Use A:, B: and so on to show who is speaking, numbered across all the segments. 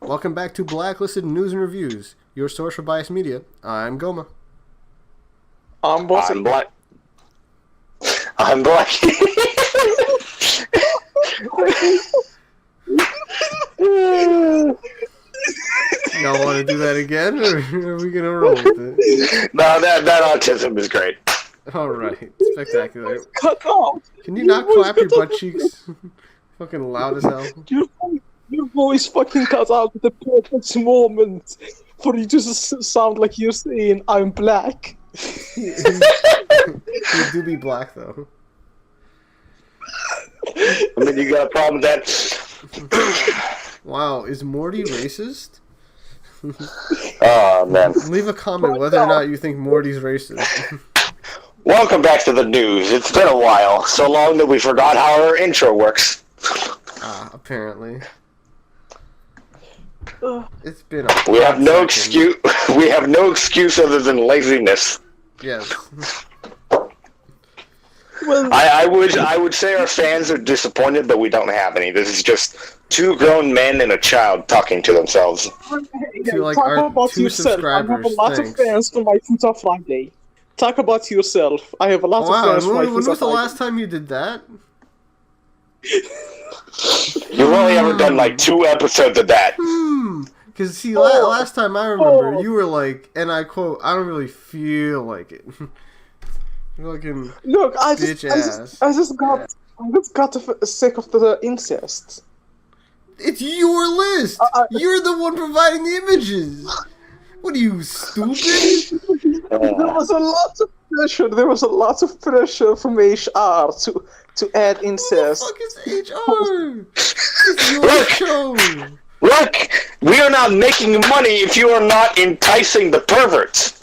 A: Welcome back to Blacklisted News and Reviews, your source for biased media. I'm Goma.
B: I'm Bossy.
C: I'm Blacky.
A: Y'all want to do that again, or are we gonna roll with it?
C: No, that autism is great.
A: All right, spectacular.
B: Cut off.
A: Can you not clap your butt cheeks? Fucking loud as hell.
B: Your voice fucking cut out at the perfect moment for you to sound like you're saying, I'm black.
A: You do be black, though.
C: I mean, you got a problem with that?
A: Wow, is Morty racist?
C: Oh, man.
A: Leave a comment whether or not you think Morty's racist.
C: Welcome back to the news. It's been a while. So long that we forgot how our intro works.
A: Apparently. It's been a
C: We have no excuse. We have no excuse other than laziness.
A: Yes.
B: Well,
C: I would say our fans are disappointed, but we don't have any. This is just two grown men and a child talking to themselves.
A: To, like,
B: talk
A: our
B: about
A: 2
B: yourself. I have a
A: subscribers,
B: lot
A: thanks.
B: of fans for my Futa Friday. Talk about yourself. I have a lot of
A: Wow,
B: fans for my
A: when was
B: Futa
A: the
B: Friday.
A: last time you did that?
C: You've only ever done like 2 episodes of that.
A: Because, see, last time I remember, you were like, and I quote, I don't really feel like it. You're looking
B: Look, I
A: bitch
B: just
A: ass.
B: got sick of the incest.
A: It's your list! You're the one providing the images! What are you, stupid?
B: There was a lot of pressure. There was a lot of pressure from HR to add incest.
A: What the fuck is HR? It's your show!
C: Look, we are not making money if you are not enticing the perverts.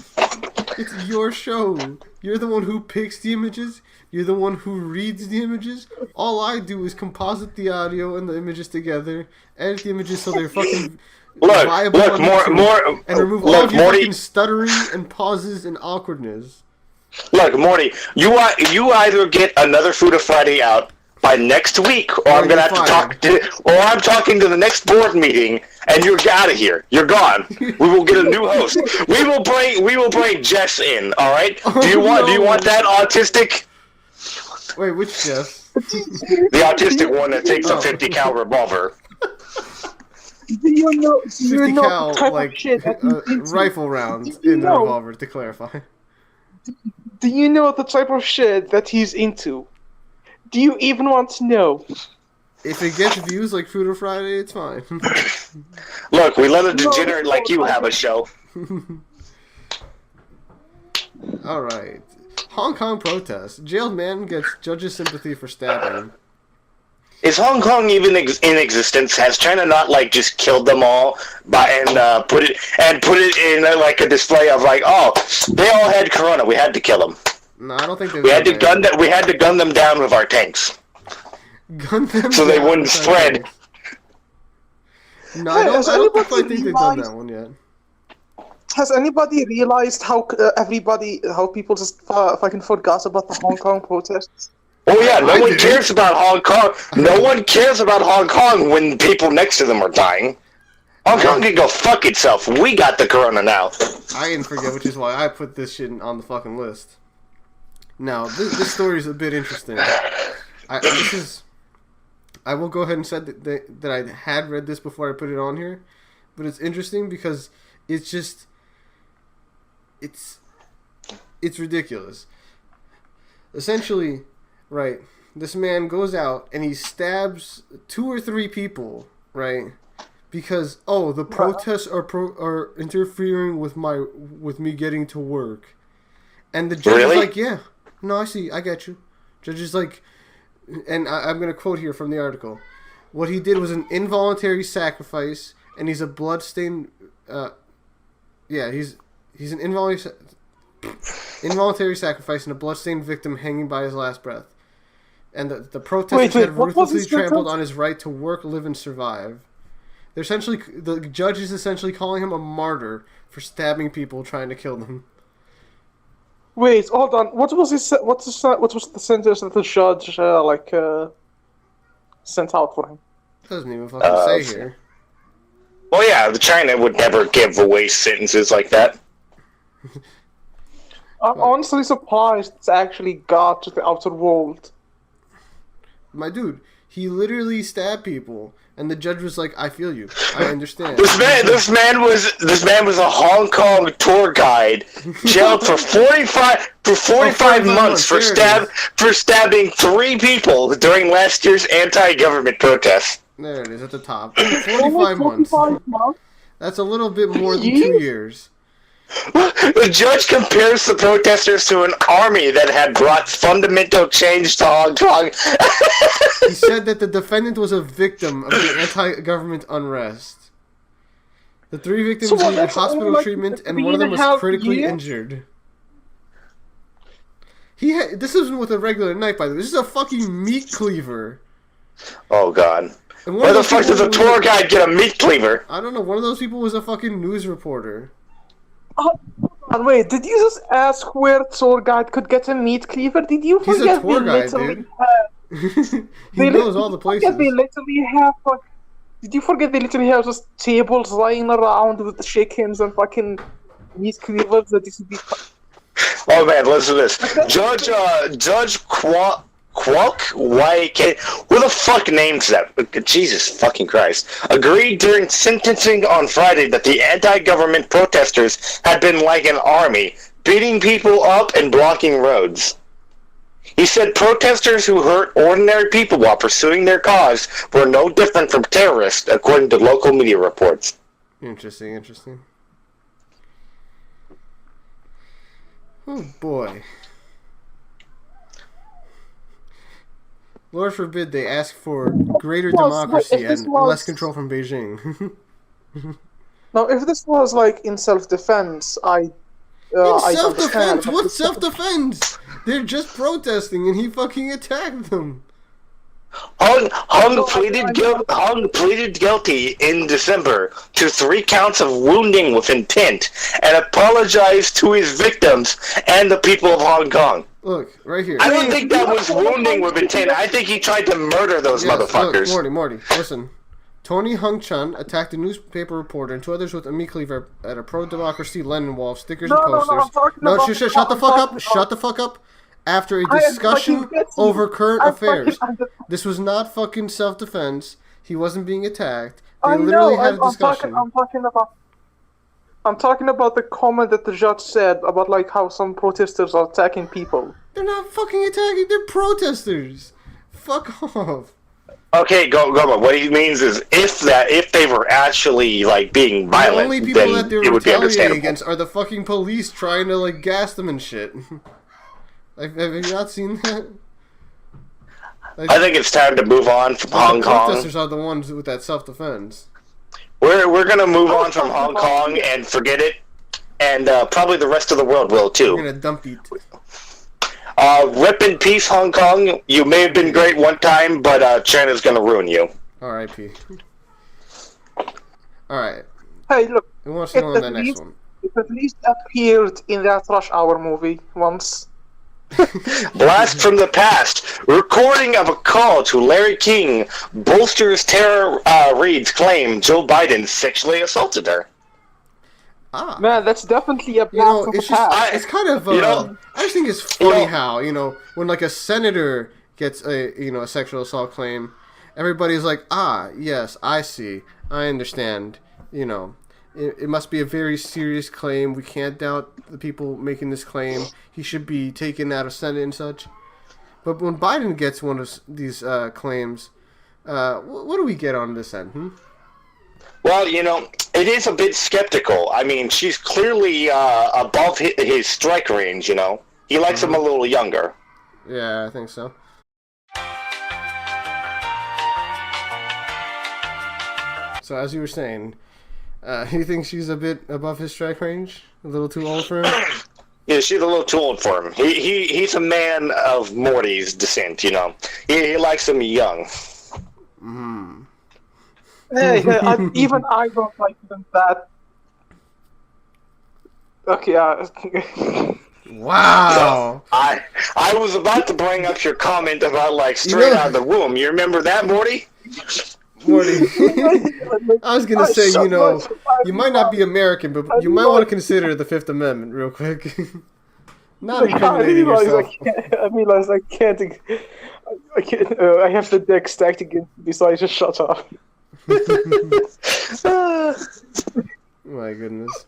A: It's your show. You're the one who picks the images. You're the one who reads the images. All I do is composite the audio and the images together, edit the images so they're fucking viable on YouTube, and remove all of your
C: Morty.
A: fucking stuttering and pauses and awkwardness.
C: Look, Morty, you either get another Futa Friday out by next week, or I'm gonna have to I'm talking to the next board meeting, and you're out of here. You're gone. We will get a new host. We will bring Jess in. All right? Do you want that autistic?
A: Wait, which Jeff?
C: The autistic one that takes a 50 cal revolver.
B: Do you know
A: 50 cal,
B: the type
A: like,
B: of shit that he's into?
A: rifle rounds in the revolver, to clarify.
B: Do you know the type of shit that he's into? Do you even want to know?
A: If it gets views like Food or Friday, it's fine.
C: Look, we let a degenerate like you have a show.
A: Alright. Hong Kong protest. Jailed man gets judge's sympathy for stabbing.
C: Is Hong Kong even in existence? Has China not like just killed them all and put it in like a display of like, oh, they all had corona, we had to kill them.
A: No, I don't think they
C: We had to gun them down with our tanks.
A: Gun them
C: so they
A: down
C: wouldn't
A: with
C: spread.
A: our- No, I don't think they've done that one yet.
B: Has anybody realized how people just fucking forgot about the Hong Kong protests?
C: Oh yeah, no one cares about Hong Kong. No one cares about Hong Kong when people next to them are dying. Hong Kong can go fuck itself. We got the corona now.
A: I didn't forget, which is why I put this shit on the fucking list. Now, this story is a bit interesting. I will go ahead and say that I had read this before I put it on here, but it's interesting because it's just it's ridiculous. Essentially, right, this man goes out and he stabs 2 or 3 people, right? Because the protests are interfering with me getting to work. And the judge is like, yeah, no, I get you. Judge is like, and I'm going to quote here from the article. What he did was an involuntary sacrifice, and he's a bloodstained, he's an involuntary sacrifice and a bloodstained victim hanging by his last breath. And the protesters had ruthlessly trampled on his right to work, live, and survive. The judge is essentially calling him a martyr for stabbing people trying to kill them.
B: Wait, hold on. What was the sentence that the judge sent out for him?
A: It doesn't even fucking say here.
C: Well, yeah, China would never give away sentences like that.
B: I'm honestly surprised it's actually got to the outer world.
A: My dude, he literally stabbed people, and the judge was like, "I feel you. I understand."
C: This man was a Hong Kong tour guide, jailed for 45 months for stabbing 3 people during last year's anti-government protests.
A: There it is at the top. 45 months. That's a little bit more than 2 years.
C: The judge compares the protesters to an army that had brought fundamental change to Hong Kong.
A: He said that the defendant was a victim of the anti-government unrest. The 3 victims needed hospital treatment, and one of them was critically injured. This isn't with a regular knife, by the way. This is a fucking meat cleaver.
C: Oh, God. Where the fuck does a tour guide get a meat cleaver?
A: I don't know. One of those people was a fucking news reporter.
B: Wait, did you just ask where tour guide could get a meat cleaver? Did you forget?
A: He's a tour guide, dude. He knows all the places.
B: They literally have, did you forget they literally have just tables lying around with chickens and fucking meat cleavers that this would be...
C: Oh man, listen to this. Judge Kwok White, who the fuck names that? Jesus fucking Christ. Agreed during sentencing on Friday that the anti-government protesters had been like an army, beating people up and blocking roads. He said protesters who hurt ordinary people while pursuing their cause were no different from terrorists, according to local media reports.
A: Interesting. Oh boy. Lord forbid they ask for greater democracy and less control from Beijing.
B: Now, if this was like in self-defense, I
A: self-defense? What's self-defense? They're just protesting, and he fucking attacked them.
C: Hung pleaded guilty in December to 3 counts of wounding with intent and apologized to his victims and the people of Hong Kong.
A: Look, right here.
C: I don't think that was wounding with intent. I think he tried to murder those motherfuckers.
A: Look, Morty, listen. Tony Hung Chun attacked a newspaper reporter and 2 others with a meat cleaver at a pro-democracy Lenin wall of stickers and posters. Shut the fuck up. Shut the fuck up. After a discussion over current affairs. This was not fucking self-defense. He wasn't being attacked. They literally had a discussion.
B: I'm talking about the comment that the judge said about like how some protesters are attacking people.
A: They're not fucking attacking. They're protesters. Fuck off.
C: Okay, Goma. What he means is if they were actually like being violent,
A: the only people that they're
C: it would be
A: retaliating
C: understandable.
A: against are the fucking police trying to like gas them and shit. Have you not seen that? Like,
C: I think it's time to move on from Hong Kong.
A: Protesters are the ones with that self-defense.
C: We're gonna move on from Hong Kong and forget it, and probably the rest of the world will too.
A: We're gonna dump it.
C: Rip in peace, Hong Kong. You may have been great one time, but China's gonna ruin you.
A: R.I.P. Alright.
B: Hey, look.
A: Who wants to go on the next one?
B: It at least appeared in that Rush Hour movie once.
C: Blast from the past. Recording of a call to Larry King bolsters Tara Reid's claim Joe Biden sexually assaulted her.
A: Ah.
B: Man, that's definitely a blast from the past.
A: It's kind of, I just think it's funny how, when like a senator gets a sexual assault claim, everybody's like, yes, I see, I understand, It must be a very serious claim. We can't doubt the people making this claim. He should be taken out of Senate and such. But when Biden gets one of these claims, what do we get on this end?
C: Well, it is a bit skeptical. I mean, she's clearly above his strike range, He likes him a little younger.
A: Yeah, I think so. So, as you were saying... you think she's a bit above his strike range? A little too old for him?
C: Yeah, she's a little too old for him. He's a man of Morty's descent, He likes him young.
B: Hey, even I don't like them that. Okay,
A: Wow!
C: So, I was about to bring up your comment about, like, straight out of the womb. You remember that, Morty?
A: Morty. I was gonna say, you know, you might not be American, but you might want to consider the Fifth Amendment real quick. Not incriminating yourself.
B: I realize I can't. I can't. I have the deck stacked against me, so I just shut up.
A: My goodness.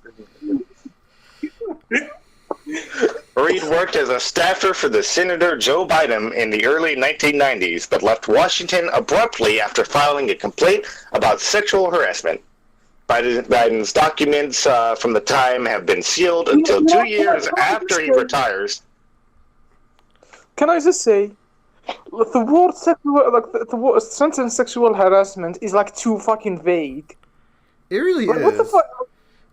C: Reed worked as a staffer for the Senator Joe Biden in the early 1990s, but left Washington abruptly after filing a complaint about sexual harassment. Biden's documents from the time have been sealed until 2 years after he retires.
B: Can I just say, the word sexual, like the word sentence sexual harassment is like too fucking vague.
A: It really
B: like,
A: is.
B: What the fuck?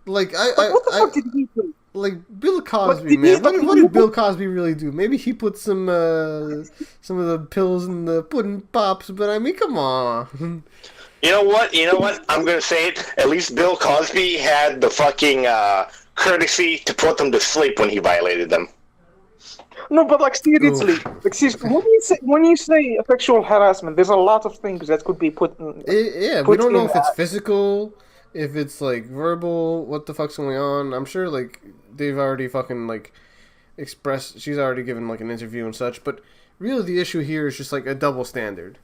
A: Like
B: what the fuck did he do?
A: Like Bill Cosby, man. What did Bill Cosby really do? Maybe he put some of the pills in the pudding pops, but I mean, come on.
C: You know what? I'm gonna say it. At least Bill Cosby had the fucking courtesy to put them to sleep when he violated them.
B: No, but like seriously, when you say sexual harassment, there's a lot of things that could be put.
A: We don't know if it's physical, if it's like verbal. What the fuck's going on? I'm sure like they've already fucking like expressed. She's already given like an interview and such. But really, the issue here is just like a double standard.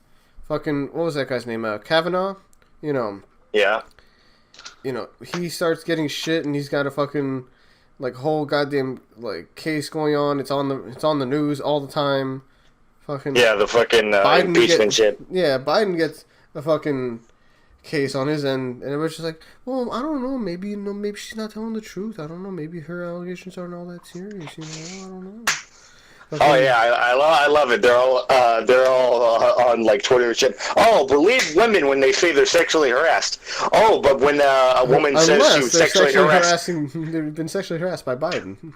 A: Fucking what was that guy's name? Kavanaugh. You know.
C: Yeah.
A: You know, he starts getting shit, and he's got a fucking like whole goddamn like case going on. It's on the news all the time. Fucking
C: the fucking impeachment shit.
A: Yeah, Biden gets a fucking case on his end, and it was just like, well, I don't know, maybe she's not telling the truth. I don't know, maybe her allegations aren't all that serious. You know, I don't know.
C: Oh yeah, I love it. They're all on like Twitter and shit. Oh, believe women when they say they're sexually harassed. Oh, but when a woman says she was sexually harassed,
A: they've been sexually harassed by Biden.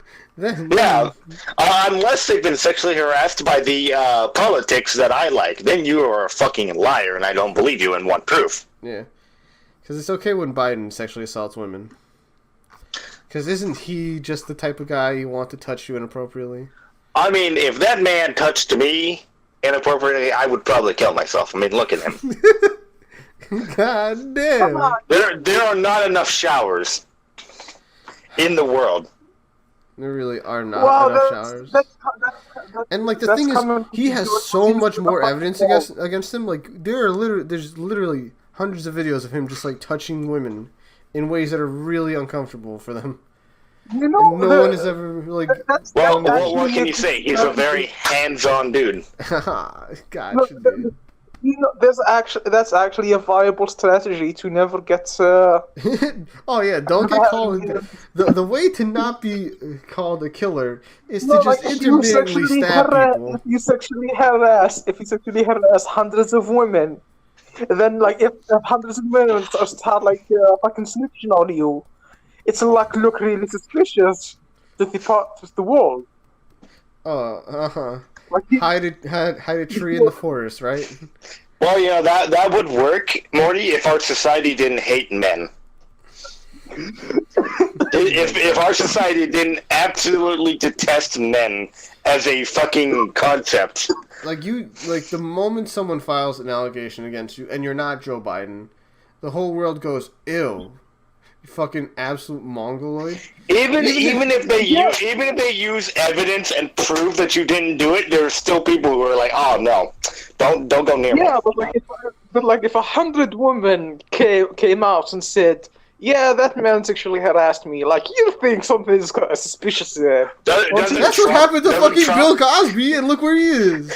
C: Unless they've been sexually harassed by the politics that I like, then you are a fucking liar, and I don't believe you and want proof.
A: Yeah, because it's okay when Biden sexually assaults women. Because isn't he just the type of guy you want to touch you inappropriately?
C: I mean, if that man touched me inappropriately, I would probably kill myself. I mean, look at him.
A: God damn.
C: There are not enough showers in the world.
A: There really are not enough showers. And like the thing is, he has so much more evidence against him. Like there's literally hundreds of videos of him just like touching women in ways that are really uncomfortable for them.
B: You know,
A: and no one has ever like.
C: Well, what can you say? He's a very hands-on dude.
A: Gotcha, dude.
B: You know, that's actually a viable strategy to never get.
A: Oh yeah, don't get called. The way to not be called a killer is to just intermittently stab people.
B: If you sexually harass hundreds of women, then like if hundreds of women start like fucking snitching on you. It's like look really suspicious to the world.
A: Like hide a tree in the forest, right?
C: Well, you know that would work, Morty, if our society didn't hate men. if our society didn't absolutely detest men as a fucking concept.
A: Like the moment someone files an allegation against you and you're not Joe Biden, the whole world goes, ew. Fucking absolute mongoloid.
C: Even if they use evidence and prove that you didn't do it, there are still people who are like, oh no, don't go near me.
B: Yeah, but if 100 women came out and said, yeah, that man sexually harassed me, like you think something is suspicious there.
A: That's what happened to fucking Bill Cosby, and look where he is.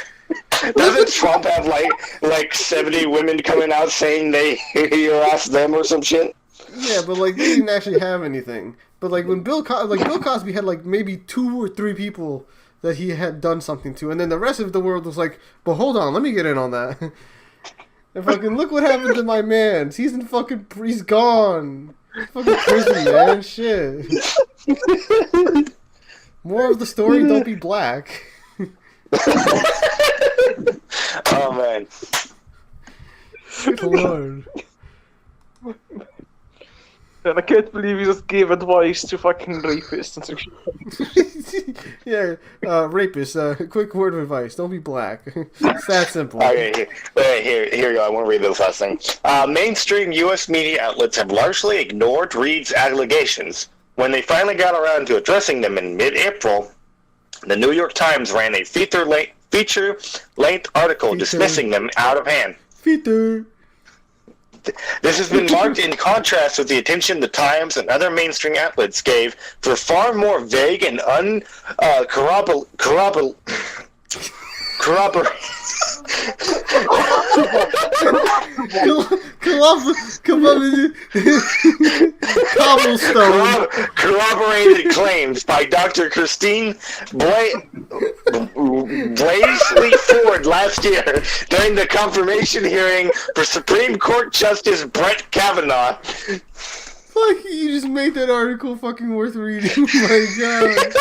C: Doesn't Trump have like 70 women coming out saying he harassed them or some shit?
A: Yeah, but like they didn't actually have anything. But like when Bill Cosby had like maybe 2 or 3 people that he had done something to, and then the rest of the world was like, "But hold on, let me get in on that." And fucking look what happened to my man. He's gone. Fucking prison, man. Shit. More of the story. Don't be black.
C: Oh man.
A: Good Lord.
B: And I can't believe you just gave advice to fucking rapists and sexual
A: Yeah, rapists, quick word of advice. Don't be black. It's that simple.
C: Okay, here you go. I want to read this last thing. Mainstream U.S. media outlets have largely ignored Reed's allegations. When they finally got around to addressing them in mid-April, the New York Times ran a feature-length article dismissing them out of hand.
A: Feature.
C: This has been marked in contrast with the attention the Times and other mainstream outlets gave for far more vague and corroborated claims by Dr. Christine Blasey Ford last year during the confirmation hearing for Supreme Court Justice Brett Kavanaugh.
A: Fuck, you just made that article fucking worth reading. Oh my god.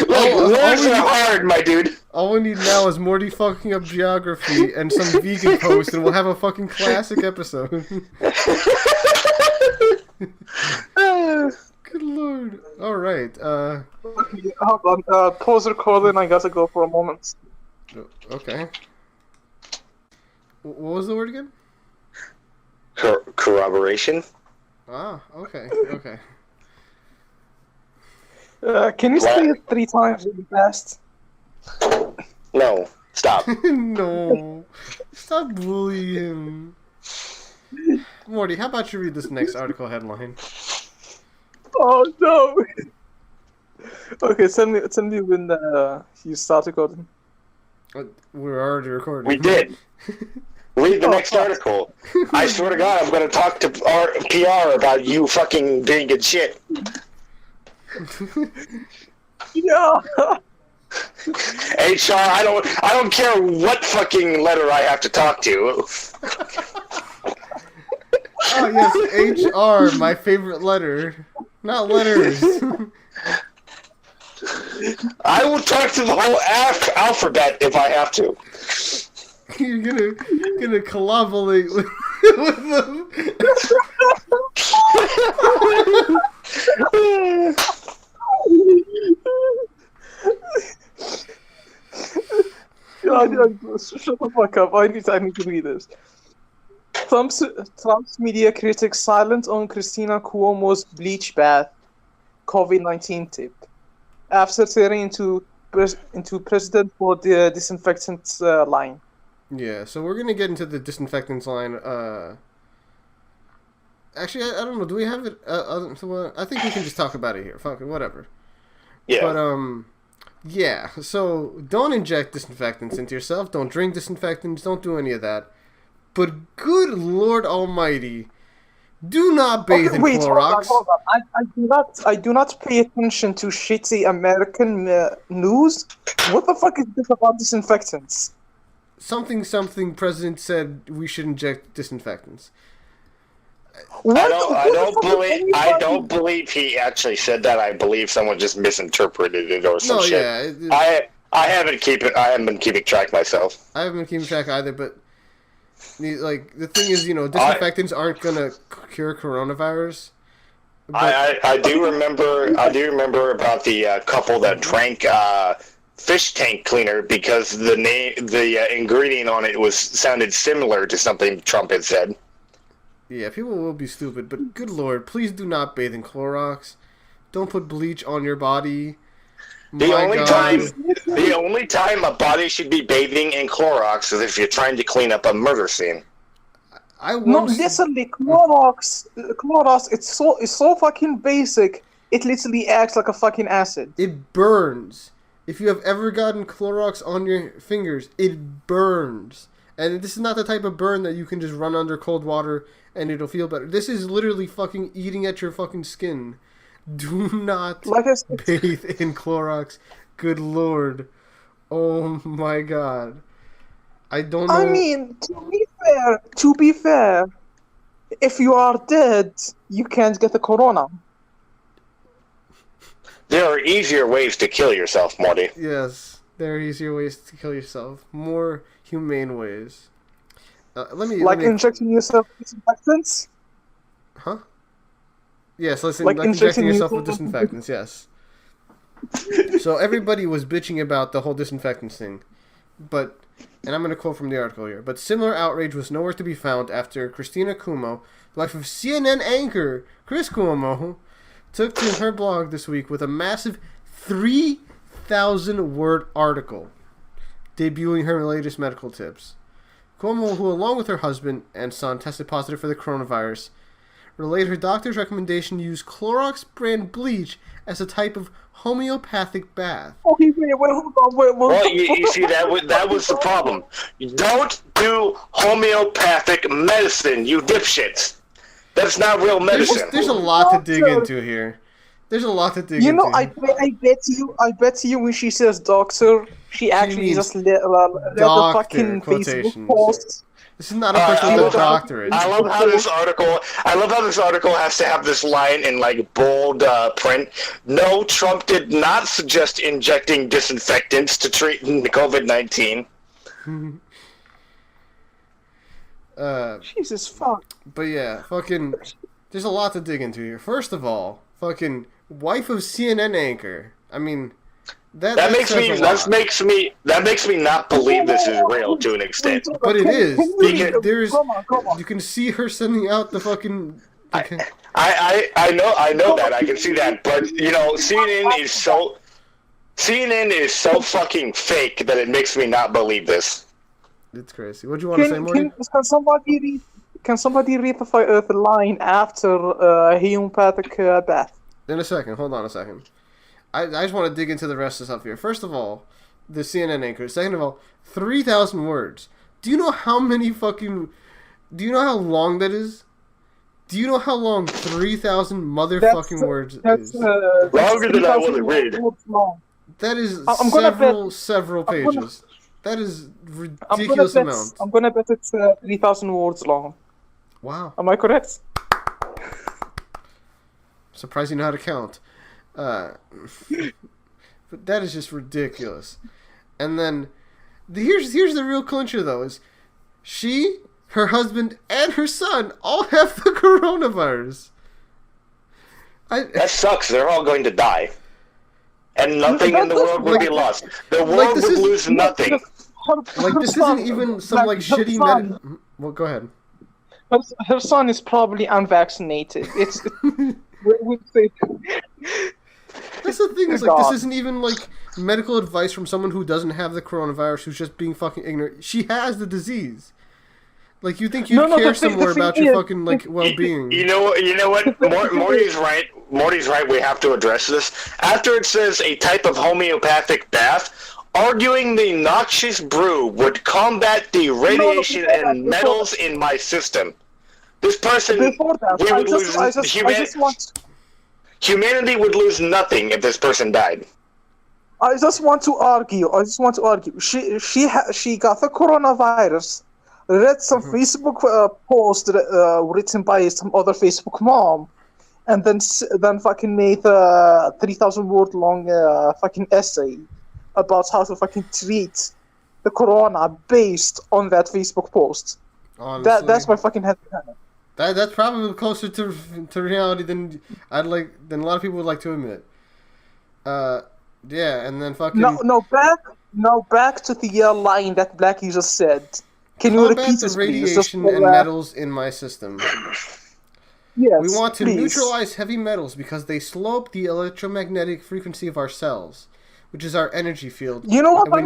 C: Words are hard, my dude.
A: All we need now is Morty fucking up geography and some vegan post, and we'll have a fucking classic episode. Good lord. Alright,
B: Hold on, pause recording, I gotta go for a moment.
A: Okay. What was the word again?
C: Corroboration.
A: Ah, okay.
B: Can you say it 3 times really fast?
C: No, stop.
A: No. Stop bullying him. Morty, how about you read this next article headline?
B: Oh no! Okay, send me when you start recording.
A: We're already recording.
C: We did. Read the next article. I swear to God, I'm going to talk to our PR about you fucking doing good shit.
B: Yeah.
C: HR, I don't care what fucking letter I have to talk to.
A: Oh yes, HR, my favorite letter. Not letters.
C: I will talk to the whole alphabet if I have to.
A: You're gonna collaborate with them.
B: Shut the fuck up. I need to read this. Trump's media critics silent on Christina Cuomo's bleach bath COVID-19 tip after tearing into president for the disinfectants line.
A: Yeah, so we're gonna get into the disinfectants line. Actually, I don't know. Do we have it? I think we can just talk about it here. Fuck it, whatever.
C: Yeah.
A: But yeah. So don't inject disinfectants into yourself. Don't drink disinfectants. Don't do any of that. But good Lord Almighty, do not bathe in Clorox.
B: Hold on. I do not pay attention to shitty American news. What the fuck is this about disinfectants?
A: Something president said we should inject disinfectants.
C: I don't believe he actually said that. I believe someone just misinterpreted it or some shit. Yeah, I haven't been keeping track myself.
A: I haven't been keeping track either, but like the thing is, disinfectants aren't gonna cure coronavirus.
C: I do remember about the couple that drank fish tank cleaner because the ingredient on it sounded similar to something Trump had said.
A: Yeah, people will be stupid, but good Lord, please do not bathe in Clorox. Don't put bleach on your body.
C: The only time a body should be bathing in Clorox is if you're trying to clean up a murder scene.
B: No, literally, Clorox, it's so fucking basic. It literally acts like a fucking acid.
A: It burns. If you have ever gotten Clorox on your fingers, it burns. And this is not the type of burn that you can just run under cold water and it'll feel better. This is literally fucking eating at your fucking skin. Do not bathe in Clorox. Good Lord. Oh my God. I don't know.
B: I mean, to be fair, if you are dead, you can't get the corona.
C: There are easier ways to kill yourself, Morty.
A: Yes, there are easier ways to kill yourself. More humane ways. Let me
B: injecting yourself with disinfectants?
A: Huh? Yes, like
B: injecting
A: injecting yourself with
B: yourself
A: disinfectants, yes. So everybody was bitching about the whole disinfectants thing. But, and I'm going to quote from the article here, but similar outrage was nowhere to be found after Christina Cuomo, the wife of CNN anchor Chris Cuomo, took to her blog this week with a massive 3,000-word article debuting her latest medical tips. Cuomo, who along with her husband and son tested positive for the coronavirus, relayed her doctor's recommendation to use Clorox brand bleach as a type of homeopathic bath.
B: Okay, wait, hold on, wait.
C: Well, you see, that was the problem. Don't do homeopathic medicine, you dipshits. That's not real medicine.
A: There's a lot to dig into here. There's a lot to dig into.
B: You know, I bet you when she says doctor, she actually just let the fucking Facebook post.
A: This is not a person with a doctorate.
C: I love how this article has to have this line in like bold print. No, Trump did not suggest injecting disinfectants to treat COVID-19.
B: Jesus fuck.
A: But yeah, fucking, there's a lot to dig into here. First of all, fucking wife of CNN anchor. I mean, that makes me not believe this is real to an extent. But it is. You can see her sending out the fucking.
C: I know that. I can see that. But you know, CNN is so fucking fake that it makes me not believe this.
A: It's crazy. What do you want to say, Morty?
B: Can somebody read the line after homeopathic bath?
A: In a second. Hold on a second. I just want to dig into the rest of the stuff here. First of all, the CNN anchor. Second of all, 3,000 words. Do you know how many fucking... Do you know how long that is? Do you know how long 3,000 motherfucking words is?
C: Longer than I want to read.
A: That is several pages. That is ridiculous amount.
B: I'm gonna bet it's 3,000 words long.
A: Wow.
B: Am I correct?
A: Surprised you know how to count. But that is just ridiculous. And then here's the real clincher though, is she, her husband, and her son all have the coronavirus.
C: That sucks. They're all going to die. And nothing in the world would be lost. The world would lose nothing.
A: Like, this isn't even some, like, shitty medical... Well, go ahead.
B: Her son is probably unvaccinated. It's...
A: That's the thing, is, like, this isn't even, like, medical advice from someone who doesn't have the coronavirus, who's just being fucking ignorant. She has the disease. Like, you think you'd care somewhere about your fucking, like, well-being.
C: You know what? Morty's right. Morty's right. We have to address this. After it says a type of homeopathic bath, arguing the noxious brew would combat the radiation and metals in my system. This person, humanity would lose nothing if this person died.
B: I just want to argue. She got the coronavirus. Read some Facebook post written by some other Facebook mom, and then fucking made a 3,000 word long fucking essay about how to fucking treat the corona based on that Facebook post.
A: Honestly,
B: that's my fucking head.
A: That's probably closer to reality than a lot of people would like to admit. Yeah, and then fucking
B: back to the line that Blacky just said. Can you repeat
A: the
B: this,
A: radiation and metals in my system.
B: Yes,
A: we want to neutralize heavy metals because they slow up the electromagnetic frequency of our cells, which is our energy field.
B: You know what
A: I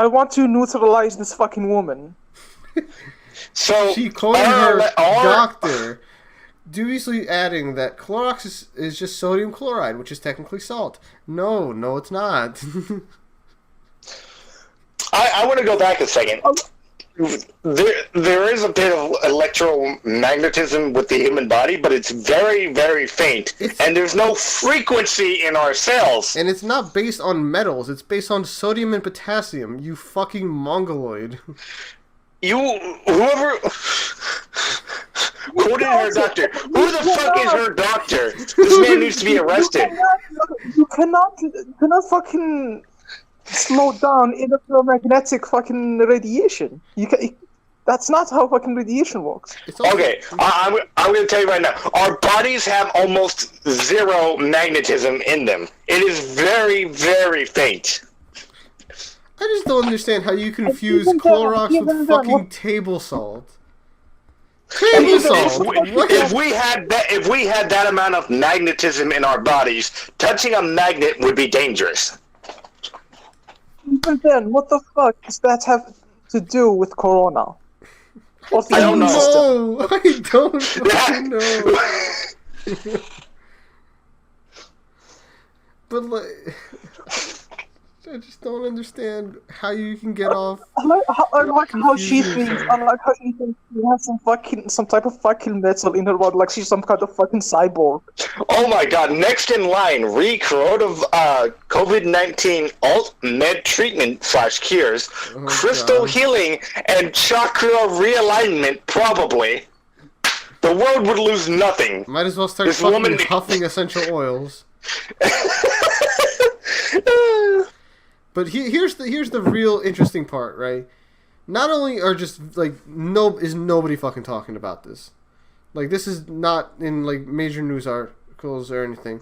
B: want to neutralize this fucking woman.
C: So
A: she called her doctor, dubiously adding that Clorox is just sodium chloride, which is technically salt. No, it's not.
C: I want to go back a second. There is a bit of electromagnetism with the human body, but it's very, very faint. And there's no frequency in our cells.
A: And it's not based on metals. It's based on sodium and potassium, you fucking mongoloid.
C: Whoever quoted her doctor. Who the fuck is her doctor? This man needs to be arrested.
B: You cannot fucking slow down electromagnetic fucking radiation. You can. That's not how fucking radiation works.
C: Okay, I'm going to tell you right now. Our bodies have almost zero magnetism in them. It is very, very faint.
A: I just don't understand how you confuse Clorox with fucking table salt. Table salt.
C: If we had that amount of magnetism in our bodies, touching a magnet would be dangerous.
B: But then, what the fuck does that have to do with Corona?
C: I don't know.
A: I don't fucking know. But like, I just don't understand how you can get off.
B: I like how she thinks. I like how she thinks she has some type of fucking metal in her body, like she's some kind of fucking cyborg.
C: Oh my god! Next in line, COVID-19 alt med treatment / cures, crystal healing, and chakra realignment. Probably, the world would lose nothing.
A: Might as well start fucking huffing essential oils. But here's the real interesting part, right? Not only are just like is nobody fucking talking about this, like this is not in like major news articles or anything,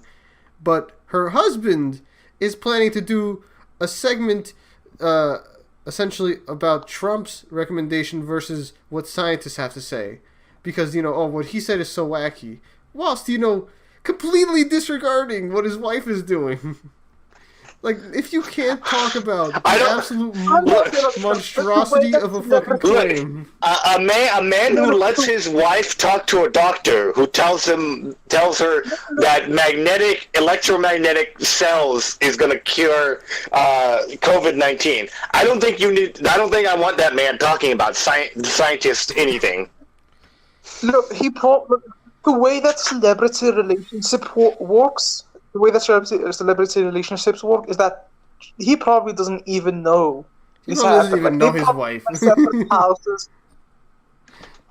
A: but her husband is planning to do a segment, essentially about Trump's recommendation versus what scientists have to say, because what he said is so wacky, whilst completely disregarding what his wife is doing. Like, if you can't talk about the absolute monstrosity of a fucking claim.
C: A man who lets his wife talk to a doctor who tells her that electromagnetic cells is going to cure COVID-19. I don't think I want that man talking about scientists anything.
B: Look, the way that celebrity relationship works. The way that celebrity relationships work is that he probably doesn't even know.
A: He doesn't even know his wife.
B: Separate houses.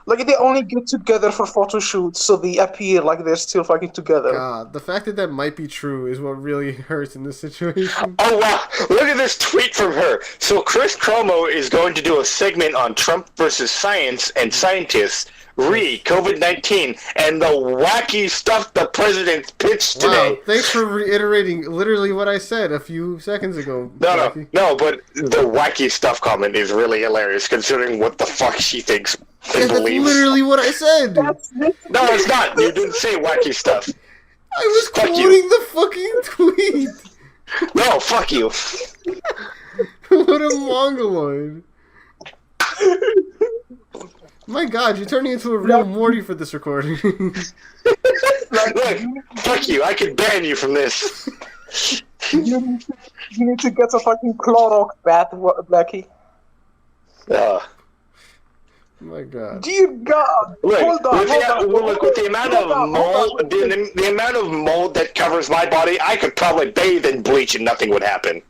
B: Like, they only get together for photo shoots, so they appear like they're still fucking together.
A: God, the fact that might be true is what really hurts in this situation.
C: Oh wow! Look at this tweet from her. So Chris Cuomo is going to do a segment on Trump versus science and scientists. COVID-19 and the wacky stuff the president pitched today.
A: Wow, thanks for reiterating literally what I said a few seconds ago.
C: No, but the wacky stuff comment is really hilarious considering what the fuck she thinks and believes.
A: That's literally what I said.
C: No, it's not. You didn't say wacky stuff.
A: I was quoting the fucking tweet.
C: No, fuck you.
A: What a mongoloid. My god, you're turning into a real Morty for this recording.
C: Look, fuck you, I can ban you from this.
B: You need to get a fucking Clorox bath, Blacky.
A: My god.
B: Dear God!
C: Look,
B: hold on.
C: With the amount of mold, the amount of mold that covers my body, I could probably bathe in bleach and nothing would happen.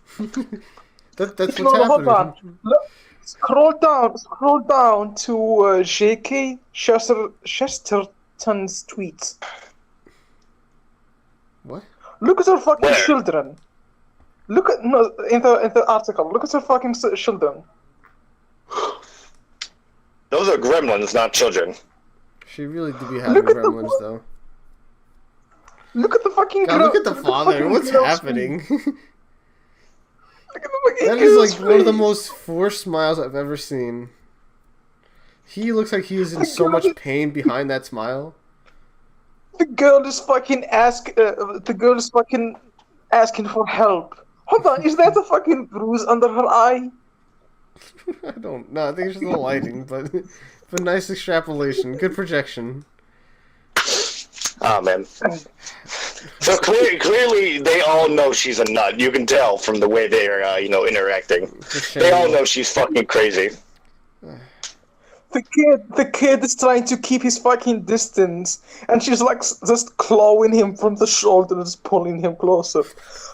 A: That's what's happening.
B: Hold on. Look. Scroll down to J.K. Chesterton's tweets.
A: What?
B: Look at her fucking children. In the article. Look at her fucking children.
C: Those are gremlins, not children.
A: She really did be having gremlins, though.
B: Look at the fucking.
A: God, look at the father. What's happening? That is like one of the most forced smiles I've ever seen. He looks like he is in so much pain behind that smile.
B: The girl is fucking asking for help. Hold on, is that a fucking bruise under her eye?
A: I don't know. I think it's just the lighting, but nice extrapolation, good projection.
C: Oh man. So clearly, they all know she's a nut. You can tell from the way they're, interacting. They all know she's fucking crazy.
B: The kid is trying to keep his fucking distance, and she's like just clawing him from the shoulder, and just pulling him closer.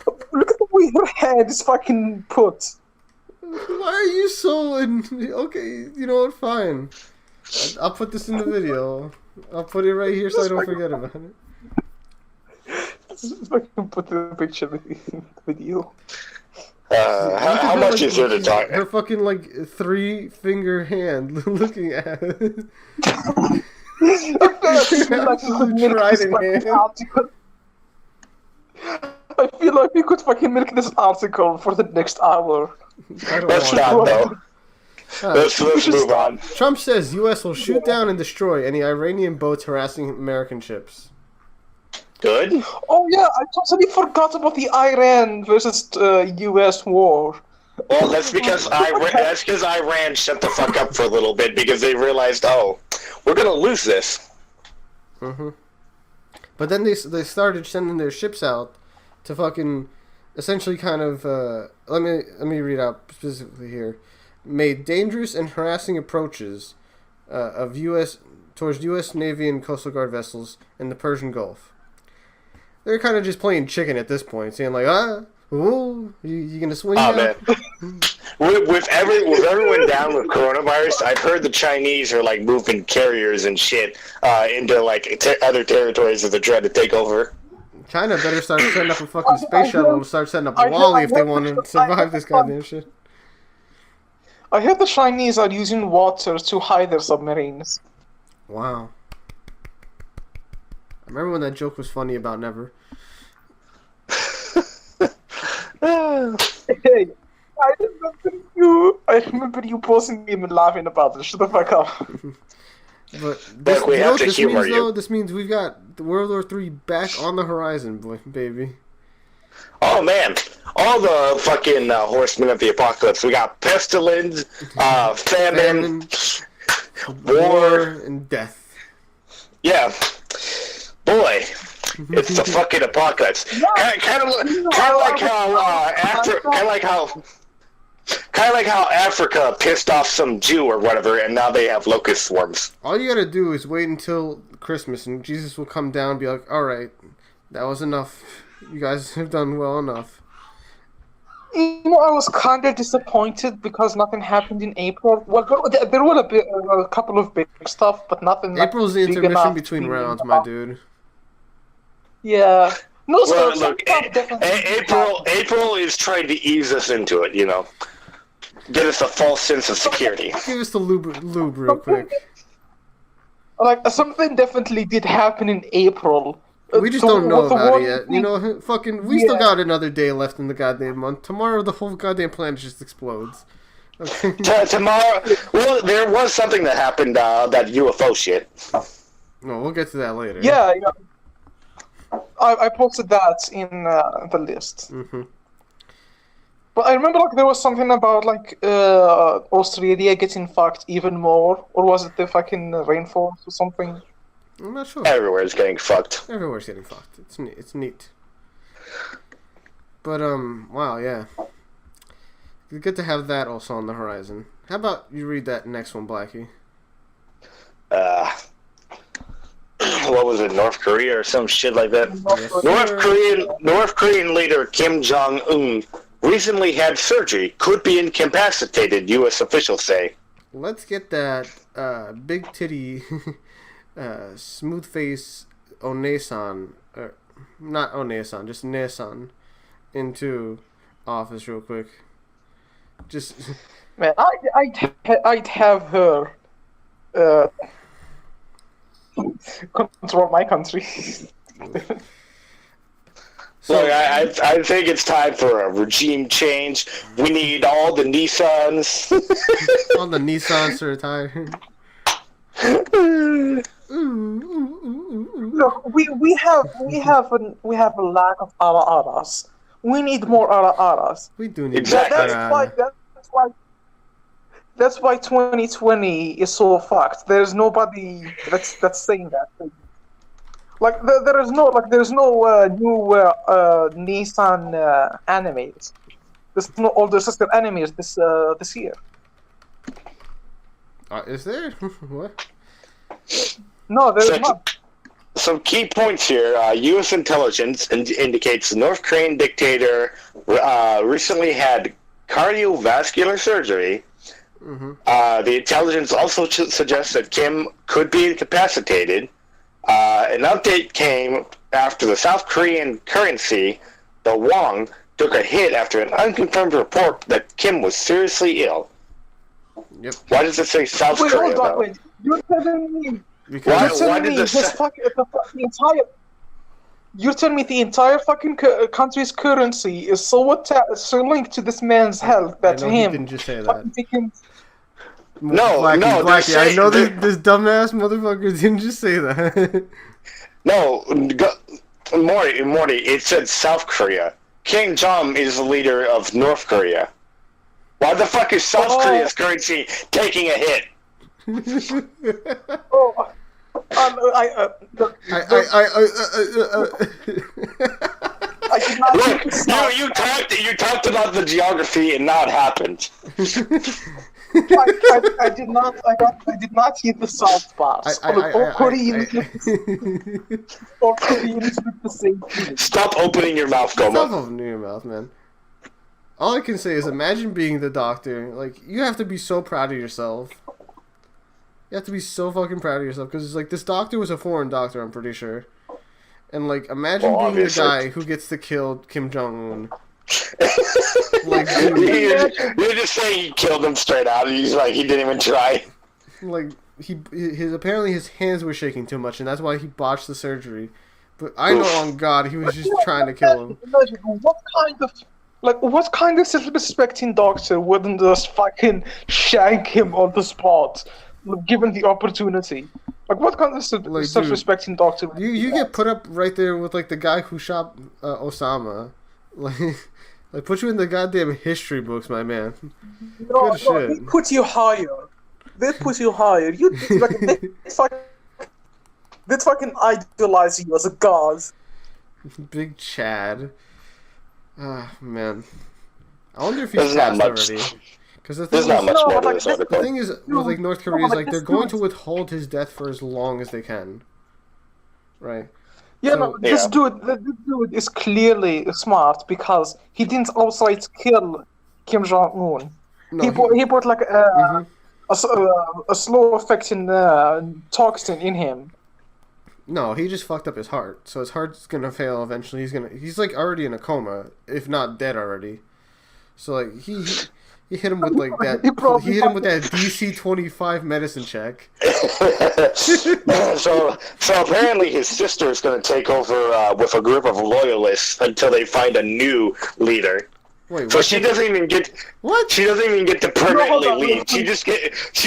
B: Look at the way her head is fucking put.
A: Why are you so? Okay, you know what? Fine. I'll put this in the video. I'll put it right here so I don't forget about it.
B: Just fucking put the picture in the video.
C: How much is there to talk?
A: Her fucking like 3-finger hand looking at it.
B: I feel like we could fucking milk this article for the next hour.
C: Let's not, though. Let's move on.
A: Trump says U.S. will shoot down and destroy any Iranian boats harassing American ships.
C: Good.
B: Oh yeah, I totally forgot about the Iran versus U.S. war.
C: Well, that's because Iran shut the fuck up for a little bit because they realized, oh, we're gonna lose this.
A: Mm-hmm. But then they started sending their ships out to fucking essentially kind of let me read out specifically here. Made dangerous and harassing approaches towards U.S. Navy and Coastal Guard vessels in the Persian Gulf. They're kind of just playing chicken at this point, saying like, you gonna swing out?
C: Man. with everyone down with coronavirus, I've heard the Chinese are like moving carriers and shit into like other territories that they're trying to take over.
A: China better start setting up a fucking space shuttle and start setting up a Wally if they want to survive this goddamn shit.
B: I heard the Chinese are using water to hide their submarines.
A: Wow. I remember when that joke was funny about Never.
B: Hey, I remember you posting me and laughing about this. Shut the fuck up.
A: But
C: this, we have to humor
A: means,
C: you.
A: Though, this means we've got the World War III back on the horizon, baby.
C: Oh man, all the fucking horsemen of the apocalypse. We got pestilence, famine, war,
A: and death.
C: Yeah, boy, it's the fucking apocalypse. Kind of like how Africa pissed off some Jew or whatever, and now they have locust swarms.
A: All you gotta do is wait until Christmas, and Jesus will come down and be like, "All right, that was enough. You guys have done well enough."
B: You know, I was kind of disappointed because nothing happened in April. Well, there were a couple of big stuff, but nothing.
A: April's the intermission between rounds, my dude.
B: Yeah. No,
C: well, look, April is trying to ease us into it, you know. Give us a false sense of security.
A: Give us the lube real quick.
B: Like, something definitely did happen in April.
A: We just don't know about it yet. You know, fucking, we still got another day left in the goddamn month. Tomorrow, the whole goddamn planet just explodes. Okay.
C: Tomorrow, well, there was something that happened, that UFO shit.
A: No, we'll get to that later.
B: Yeah. I posted that in the list.
A: Mm-hmm.
B: But I remember like there was something about like Australia getting fucked even more, or was it the fucking rainforest or something?
A: I'm not sure.
C: Everywhere's getting fucked.
A: Everywhere's getting fucked. It's neat. But wow, yeah. Good to have that also on the horizon. How about you read that next one, Blacky?
C: What was it, North Korea or some shit like that? North Korean leader Kim Jong-un recently had surgery. Could be incapacitated, U.S. officials say.
A: Let's get that big titty, smooth face Onesan, not Onesan, just Nesan, into office real quick. Just
B: man, I'd have her control my country.
C: So I think it's time for a regime change. We need all the Nissans.
A: All the Nissans to retire.
B: Look, we have a lack of ara-aras. We need more ara-aras.
A: We do need
C: exactly.
B: That's why 2020 is so fucked. There's nobody that's saying that. Like there's no new Nissan animes. There's no older sister animes this year.
A: Is there? What?
B: No, there's not.
C: Some key points here. U.S. intelligence indicates the North Korean dictator recently had cardiovascular surgery.
A: Mm-hmm.
C: The intelligence also suggests that Kim could be incapacitated. An update came after the South Korean currency, the won, took a hit after an unconfirmed report that Kim was seriously ill.
A: Yep.
C: Why does it say South
B: Wait,
C: Korea,
B: hold on,
C: though?
B: wait. You're telling me...
A: Because
C: Why did
B: You're telling me the entire fucking country's currency is so linked to this man's health that
A: I know
B: him...
A: he didn't just say that.
B: fucking taking...
C: No,
A: Blackie,
C: they're
A: I know
C: saying-
A: this dumbass motherfucker didn't just say that.
C: No, Morty, it said South Korea. Kim Jong is the leader of North Korea. Why the fuck is South Korea's currency taking a hit?
B: Oh, I did not
C: Look,
B: think so.
C: you talked about the geography and now it happened.
B: I did not hear the soft parts. All Koreans look the same thing.
C: Stop opening your mouth,
A: Stop
C: Goma.
A: opening your mouth, man. All I can say is imagine being the doctor. Like, you have to be so proud of yourself. You have to be so fucking proud of yourself. Because, like, this doctor was a foreign doctor, I'm pretty sure. And, like, imagine being
C: obviously.
A: the guy who gets to kill Kim Jong-un. Like, dude,
C: You're just saying he killed him straight out. He's like, he didn't even try.
A: like, apparently his hands were shaking too much, and that's why he botched the surgery. But I know on God he was just trying to kill him.
B: Imagine what kind of self-respecting doctor wouldn't just fucking shank him on the spot, given the opportunity? Like, what kind of
A: Like, dude,
B: self-respecting doctor?
A: You get put up right there with, like, the guy who shot Osama. Like, put you in the goddamn history books, my man.
B: No,
A: Good shit.
B: they put you higher. They put you higher. They fucking idolize you as a god.
A: Big Chad. Ah, man. I wonder if he's
C: There's not
A: passed
C: much.
A: already. Because the
C: There's
A: thing
C: not
A: is,
C: much
B: No,
C: more to
B: like,
C: this
B: this-
A: the
C: article.
A: thing is with, like, North Korea is, like, they're going to withhold his death for as long as they can. Right?
B: Yeah,
A: So-
B: no, this dude is clearly smart because he didn't outright kill Kim Jong Un.
A: No,
B: He put like
A: Mhm.
B: a slow affecting toxin in him.
A: No, he just fucked up his heart. So his heart's gonna fail eventually. He's like already in a coma, if not dead already. So like he hit him with like that. He hit him with that DC-25 medicine check.
C: so apparently his sister is going to take over with a group of loyalists until they find a new leader.
A: Wait,
C: So
A: what?
C: she doesn't even get
A: What?
C: she doesn't even get to permanently
B: hold on.
C: leave. She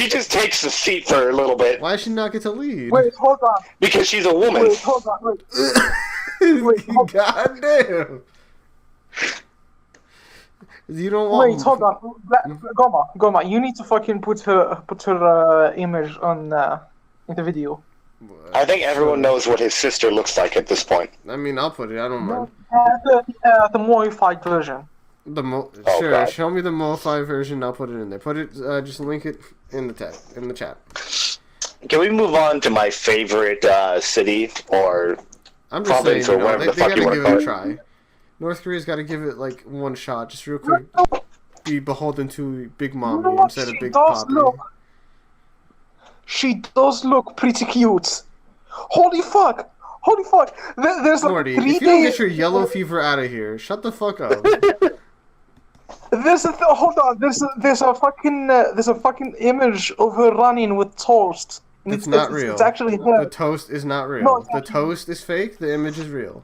C: just takes the seat for a little bit
A: Why should she not get to lead?
B: Wait, hold on.
C: because she's a woman.
B: Wait, hold on. Wait.
A: God damn. You don't want.
B: Wait, hold on. Goma, you need to fucking put her image on in the video.
C: I think everyone knows what his sister looks like at this point.
A: I mean, I'll put it. I don't mind.
B: The modified version.
C: Oh,
A: Sure,
C: God.
A: show me the modified version. I'll put it in there. Put it. Just link it in the chat.
C: Can we move on to my favorite city or
A: I'm just
C: province
A: saying,
C: or whatever the
A: they
C: fuck
A: gotta
C: you want
A: give
C: to
A: it
C: call
A: a
C: it?
A: try. North Korea's got to give it like one shot, just real quick. Be beholden to Big Mommy instead of Big Poppy.
B: She does look pretty cute. Holy fuck! There's like
A: Morty,
B: 3
A: if you don't
B: days.
A: get your yellow fever out of here, shut the fuck up.
B: Hold on. There's a fucking image of her running with toast. And
A: It's not real.
B: It's actually her.
A: The toast is not real.
B: No, it's
A: The
B: not.
A: toast is fake. The image is real.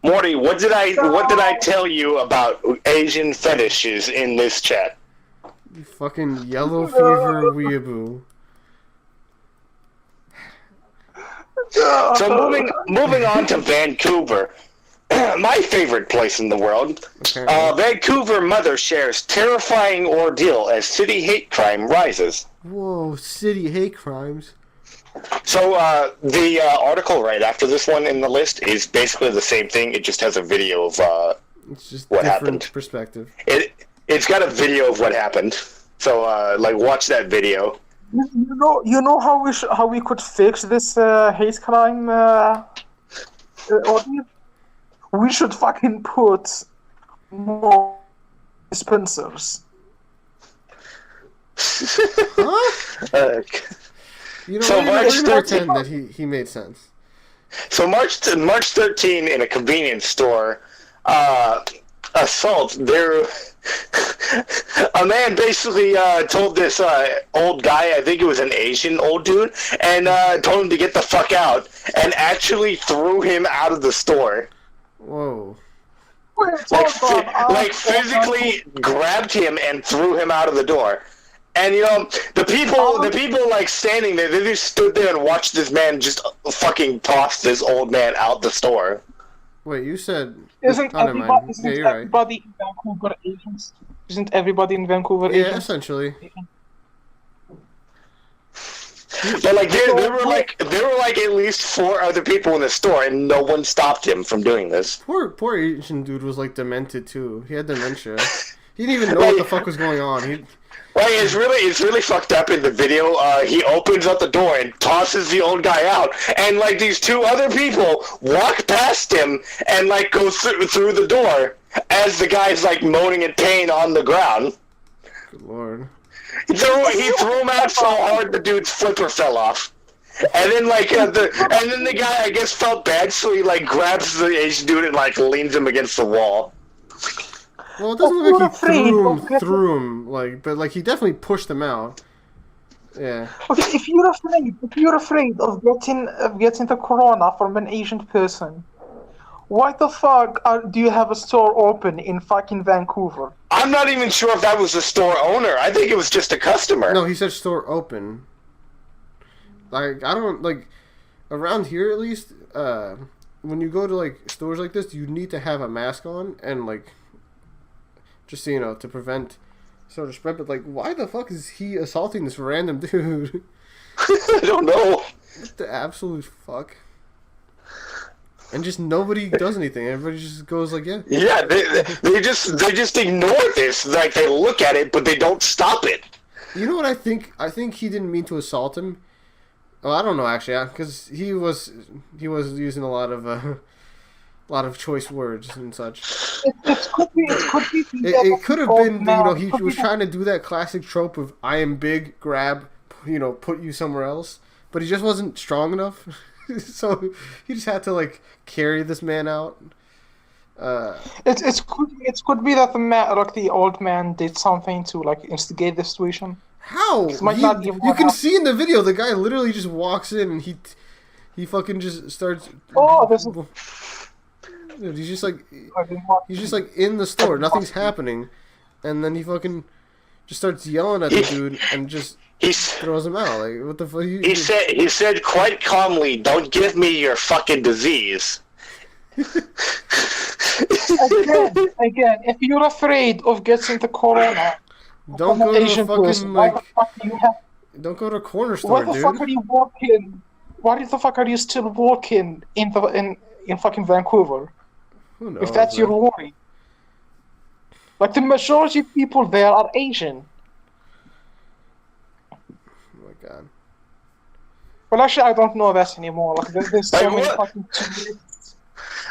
C: Morty, what did I tell you about Asian fetishes in this chat?
A: You fucking yellow fever weeaboo.
C: So moving on to Vancouver, my favorite place in the world.
A: Apparently.
C: Vancouver mother shares terrifying ordeal as city hate crime rises.
A: Whoa, city hate crimes.
C: So the article right after this one in the list is basically the same thing. It just has a video of
A: It's just
C: What
A: different
C: happened?
A: perspective.
C: it's got a video of what happened. So like watch that video.
B: You know how we could fix this hate crime ordeal? We should fucking put more dispensers.
A: Huh? You know,
C: So
A: we're gonna
C: March
A: pretend
C: 13th
A: that he made sense.
C: So March 13 in a convenience store, a assault, there a man basically told this old guy, I think it was an Asian old dude, and told him to get the fuck out, and actually threw him out of the store.
A: Whoa.
C: Like physically grabbed him and threw him out of the door. And the people like standing there, they just stood there and watched this man just fucking toss this old man out the store.
A: Wait, you said
B: isn't everybody
A: right.
B: in Vancouver Asians? Isn't everybody in Vancouver Asians?
A: Yeah, essentially.
C: But like there were like at least 4 other people in the store, and no one stopped him from doing this.
A: Poor Asian dude was like demented too. He had dementia. He didn't even know what the fuck was going on.
C: Like it's really fucked up in the video. He opens up the door and tosses the old guy out, and like these 2 other people walk past him and like go through the door as the guy's like moaning in pain on the ground.
A: Good lord.
C: He threw him out so hard the dude's flipper fell off. And then the guy I guess felt bad, so he like grabs the Asian dude and like leans him against the wall.
A: Well, it doesn't look like he threw him, like, but like he definitely pushed him out. Yeah.
B: Okay, if you're afraid of getting the corona from an Asian person, why the fuck do you have a store open in fucking Vancouver?
C: I'm not even sure if that was the store owner. I think it was just a customer.
A: No, he said store open. Like, I don't, like, around here at least, when you go to, like, stores like this, you need to have a mask on, and, like, just, so you know, to prevent sort of spread. But, like, why the fuck is he assaulting this random dude?
C: I don't know.
A: What the absolute fuck? And just nobody does anything. Everybody just goes like, yeah.
C: Yeah, they just ignore this. Like, they look at it, but they don't stop it.
A: You know what I think? I think he didn't mean to assault him. Well, I don't know actually, because he was using a lot of choice words and such.
B: It could be.
A: It could have been, he was trying to do that classic trope of I am big, grab, put you somewhere else, but he just wasn't strong enough. So he just had to like carry this man out.
B: It could be that the old man did something to like instigate the situation.
A: How? You can see in the video the guy literally just walks in and he fucking just starts.
B: Oh, this is.
A: Dude, he's just like in the store, nothing's happening, and then he fucking just starts yelling at the dude and just. He throws him out. Like, what the fuck?
C: He said quite calmly, "Don't give me your fucking disease."
B: Again, if you're afraid of getting the corona,
A: don't go to a fucking don't go to a corner store, dude.
B: Why the fuck are you walking? Why the fuck are you still walking in fucking Vancouver?
A: Who knows?
B: If that's your worry, like the majority of people there are Asian.
A: God.
B: Well, actually, I don't know that anymore. Like, there's so many fucking tourists.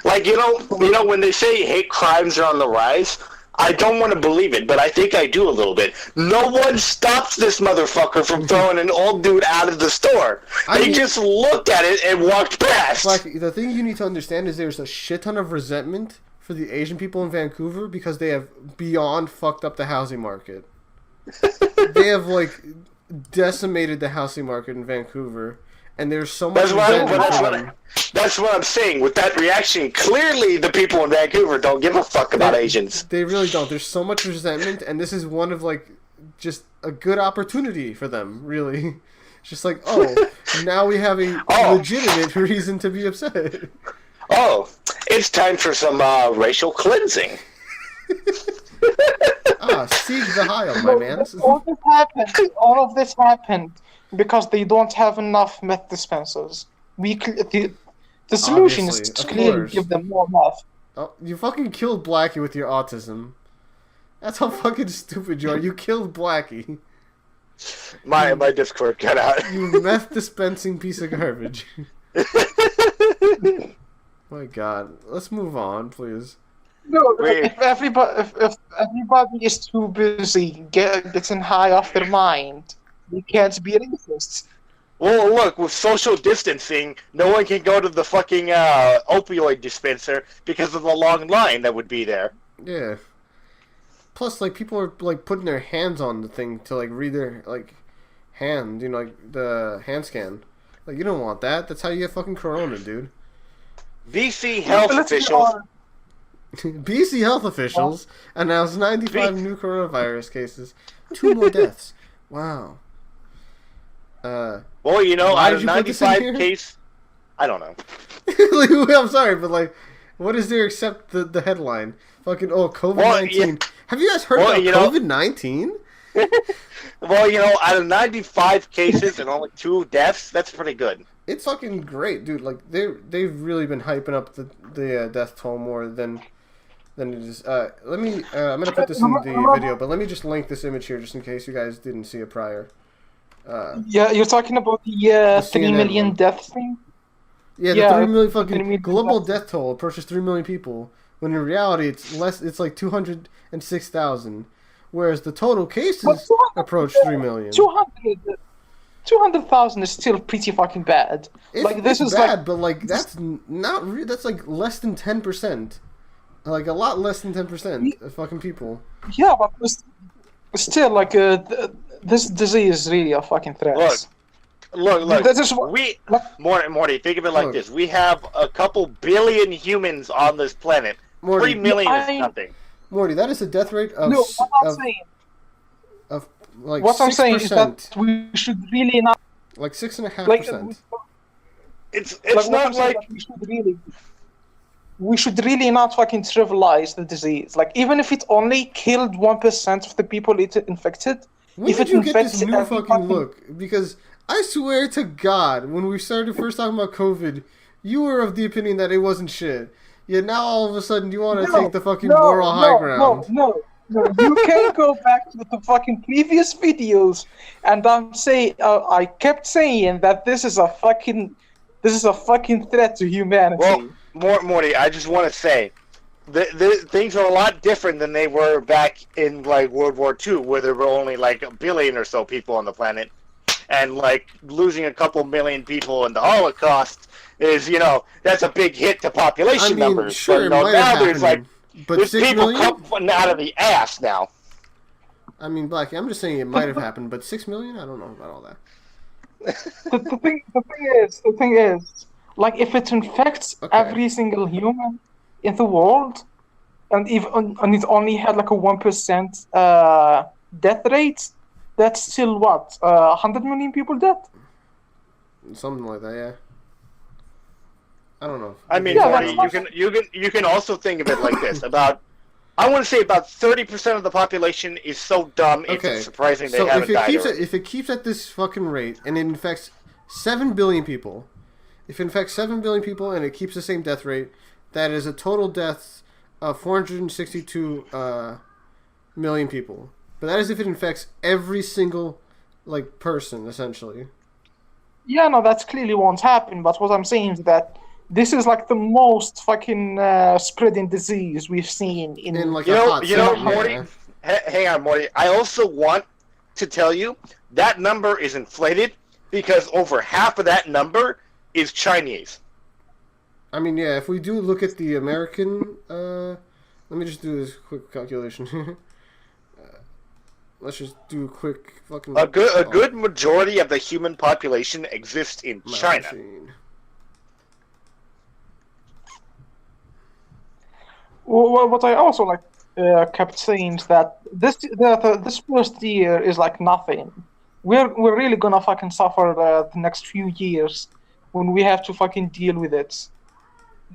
C: Like, when they say hate crimes are on the rise, I don't want to believe it, but I think I do a little bit. No one stopped this motherfucker from throwing an old dude out of the store. They just looked at it and walked past.
A: Like, the thing you need to understand is there's a shit ton of resentment for the Asian people in Vancouver because they have beyond fucked up the housing market. They have, like, decimated the housing market in Vancouver, and there's so much
C: that's what I'm saying. With that reaction, clearly the people in Vancouver don't give a fuck about Asians.
A: They really don't. There's so much resentment, and this is one of, like, just a good opportunity for them, really. It's just like, now we have a legitimate reason to be upset. Oh,
C: it's time for some racial cleansing.
A: Seek the Heil, my man.
B: All of this happened because they don't have enough meth dispensers. The solution is to clearly give them more meth.
A: Oh, you fucking killed Blacky with your autism. That's how fucking stupid you are. You killed Blacky.
C: My Discord cut out.
A: You meth dispensing piece of garbage. My God. Let's move on, please.
B: No, if everybody is too busy getting high off their mind, they can't be racist.
C: Well, look, with social distancing, no one can go to the fucking opioid dispenser because of the long line that would be there.
A: Yeah. Plus, like, people are, like, putting their hands on the thing to, like, read their, like, hand, you know, like, the hand scan. Like, you don't want that. That's how you get fucking corona, dude.
C: BC health officials.
A: BC health officials announced 95 new coronavirus cases. 2 more deaths. Wow.
C: Well, you know, out of 95 case, I don't know.
A: Like, I'm sorry, but, like, what is there except the headline? Fucking, COVID-19. Well, yeah. Have you guys heard about COVID-19?
C: Well, you know, out of 95 cases and only 2 deaths, that's pretty good.
A: It's fucking great, dude. Like, they've really been hyping up the death toll more than it is. Let me, I'm gonna put this in the video, but let me just link this image here just in case you guys didn't see it prior.
B: Yeah, you're talking about the 3 million deaths thing?
A: Yeah, the 3 million fucking global death toll approaches 3 million people, when in reality it's less. It's like 206,000, whereas the total cases approach 3 million.
B: 200,000 is still pretty fucking bad.
A: It's bad, but like that's not. That's like less than 10%. Like a lot less than 10% of fucking people.
B: Yeah, but still, like this disease is really a fucking threat.
C: Look. Morty, think of it like this: we have a couple billion humans on this planet. Morty, 3 million is nothing.
A: Morty, that is a death rate of.
B: No, what I'm saying.
A: Like
B: what
A: 6%.
B: I'm saying is that we should really not.
A: Like 6.5%.
C: It's not like
B: we should really not fucking trivialize the disease. Like, even if it only killed 1% of the people it infected,
A: when did you get this new fucking look? Because I swear to God, when we started first talking about COVID, you were of the opinion that it wasn't shit. Yet now all of a sudden you want to take the fucking moral high ground.
B: No, you can go back to the fucking previous videos, and I kept saying that this is a fucking threat to humanity.
C: Well, Morty, I just want to say, things are a lot different than they were back in like World War II, where there were only like a billion or so people on the planet, and like losing a couple million people in the Holocaust is, you know, that's a big hit to population numbers.
A: Sure,
C: but, now there's like.
A: But
C: there's people coming out of the ass now.
A: I mean, Blacky, I'm just saying it might have happened, but 6 million? I don't know about all that.
B: The thing is, like, if it infects every single human in the world, and it only had like a 1% death rate, that's still what, 100 million people dead?
A: Something like that, yeah. I don't know.
C: I mean, you can also think of it like this: I want to say about 30% of the population is so dumb it's surprising they haven't died.
A: If it keeps at this fucking rate and it infects 7 billion people, and it keeps the same death rate, that is a total deaths of 462 million people. But that is if it infects every single like person, essentially.
B: Yeah, no, that clearly won't happen. But what I'm saying is that this is like the most fucking spreading disease we've seen in
A: like
C: Morty. Hang on, Morty. I also want to tell you that number is inflated because over half of that number is Chinese.
A: I mean, yeah. If we do look at the American, let me just do this quick calculation. Let's just do a quick fucking.
C: A good majority of the human population exists in China.
B: Well, what I also kept saying is that this first year is like nothing. We're really gonna fucking suffer the next few years when we have to fucking deal with it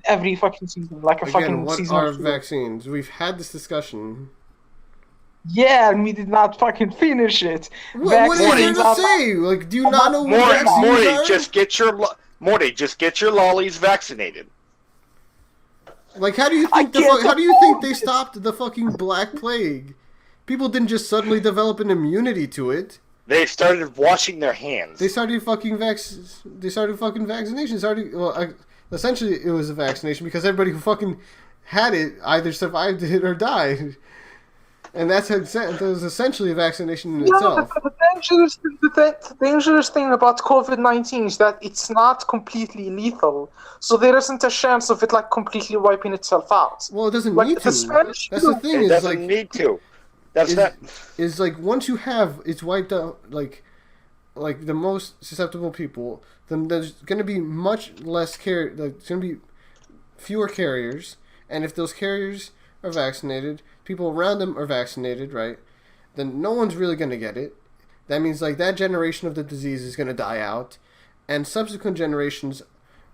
B: every fucking season, like a fucking season.
A: What are vaccines? We've had this discussion.
B: Yeah, and we did not fucking finish it.
A: What is there to say? Like, do you not know what vaccines are?
C: Just get your lollies vaccinated.
A: Like, how do you think they stopped the fucking Black Plague? People didn't just suddenly develop an immunity to it.
C: They started washing their hands.
A: They started fucking vaccinations. Essentially, it was a vaccination because everybody who fucking had it either survived it or died. And that was essentially a vaccination in
B: Yeah,
A: itself.
B: but the dangerous thing about COVID-19 is that it's not completely lethal. So there isn't a chance of it like completely wiping itself out.
A: Well, it doesn't
B: Like,
A: need
B: the
A: to.
B: Spanish
A: That's the
B: flu-
A: thing.
C: It
A: Is
C: doesn't
A: like
C: need to. That's
A: is,
C: not.
A: is like once you have it's wiped out like the most susceptible people, then there's going to be much less there's going to be fewer carriers, and if those carriers are vaccinated, people around them are vaccinated, right? Then no one's really going to get it. That means like that generation of the disease is going to die out, and subsequent generations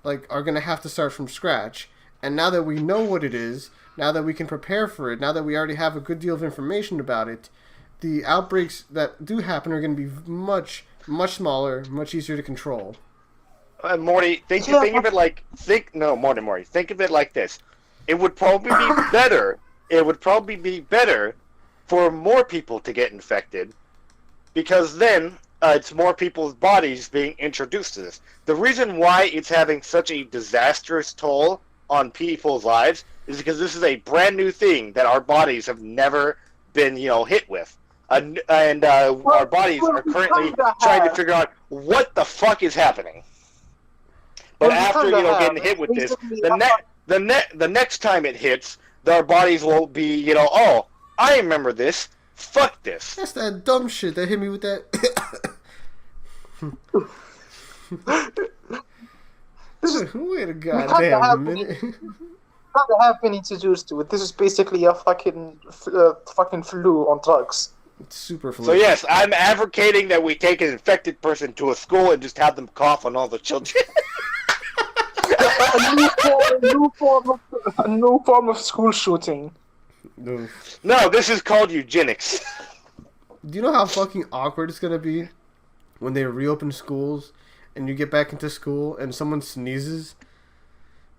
A: like are going to have to start from scratch. And now that we know what it is, now that we can prepare for it, now that we already have a good deal of information about it, the outbreaks that do happen are going to be much smaller, much easier to control.
C: Morty, think of it like Morty. Think of it like this. It would probably be better. It would probably be better for more people to get infected, because then it's more people's bodies being introduced to this. The reason why it's having such a disastrous toll on people's lives is because this is a brand new thing that our bodies have never been, hit with. Our bodies are currently trying to figure out what the fuck is happening. But after getting hit with this, the next time it hits, our bodies will be oh, I remember this. Fuck this.
A: That's that dumb shit that hit me with that. Wait a goddamn minute.
B: I have been introduced to it. This is basically a fucking flu on drugs.
A: It's super flu.
C: So yes, I'm advocating that we take an infected person to a school and just have them cough on all the children.
B: a new form of school shooting.
C: No, this is called eugenics.
A: Do you know how fucking awkward it's gonna be when they reopen schools and you get back into school and someone sneezes?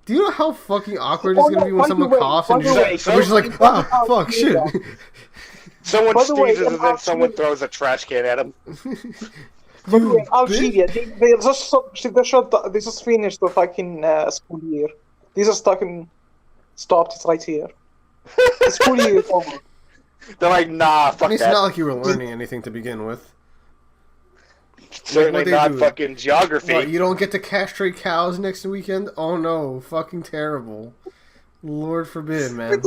A: Do you know how fucking awkward it's gonna be when someone coughs and you're just like, ah, fuck, shit.
C: Someone sneezes and then someone throws a trash can at him.
B: Algeria, they just finished the fucking school year. They just fucking stopped it right here. The school year is over.
C: They're like, nah, fuck that.
A: It's not like you were learning anything to begin with.
C: Certainly not fucking geography.
A: What, you don't get to castrate cows next weekend? Oh no, fucking terrible. Lord forbid, man.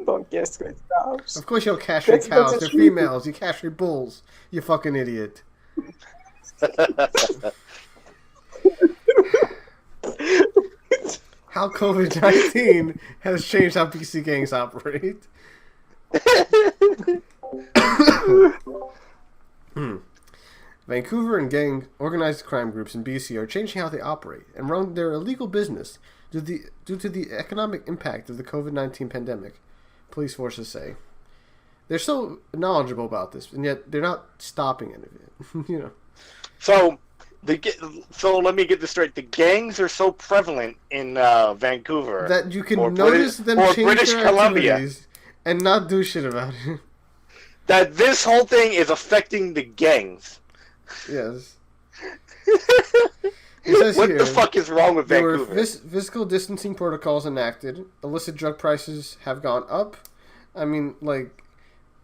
B: Don't castrate cows.
A: Of course you don't castrate cows. They're females. You castrate bulls. You fucking idiot. How COVID-19 has changed how PC gangs operate. Vancouver and organized crime groups in BC are changing how they operate and run their illegal business due to the economic impact of the COVID-19 pandemic, police forces say. They're so knowledgeable about this, and yet they're not stopping any of it.
C: So let me get this straight. The gangs are so prevalent in Vancouver
A: that you can notice them change
C: British
A: their
C: Columbia
A: activities and not do shit about it.
C: That this whole thing is affecting the gangs.
A: Yes.
C: What the fuck is wrong with Vancouver?
A: There were physical distancing protocols enacted. Illicit drug prices have gone up. I mean, like,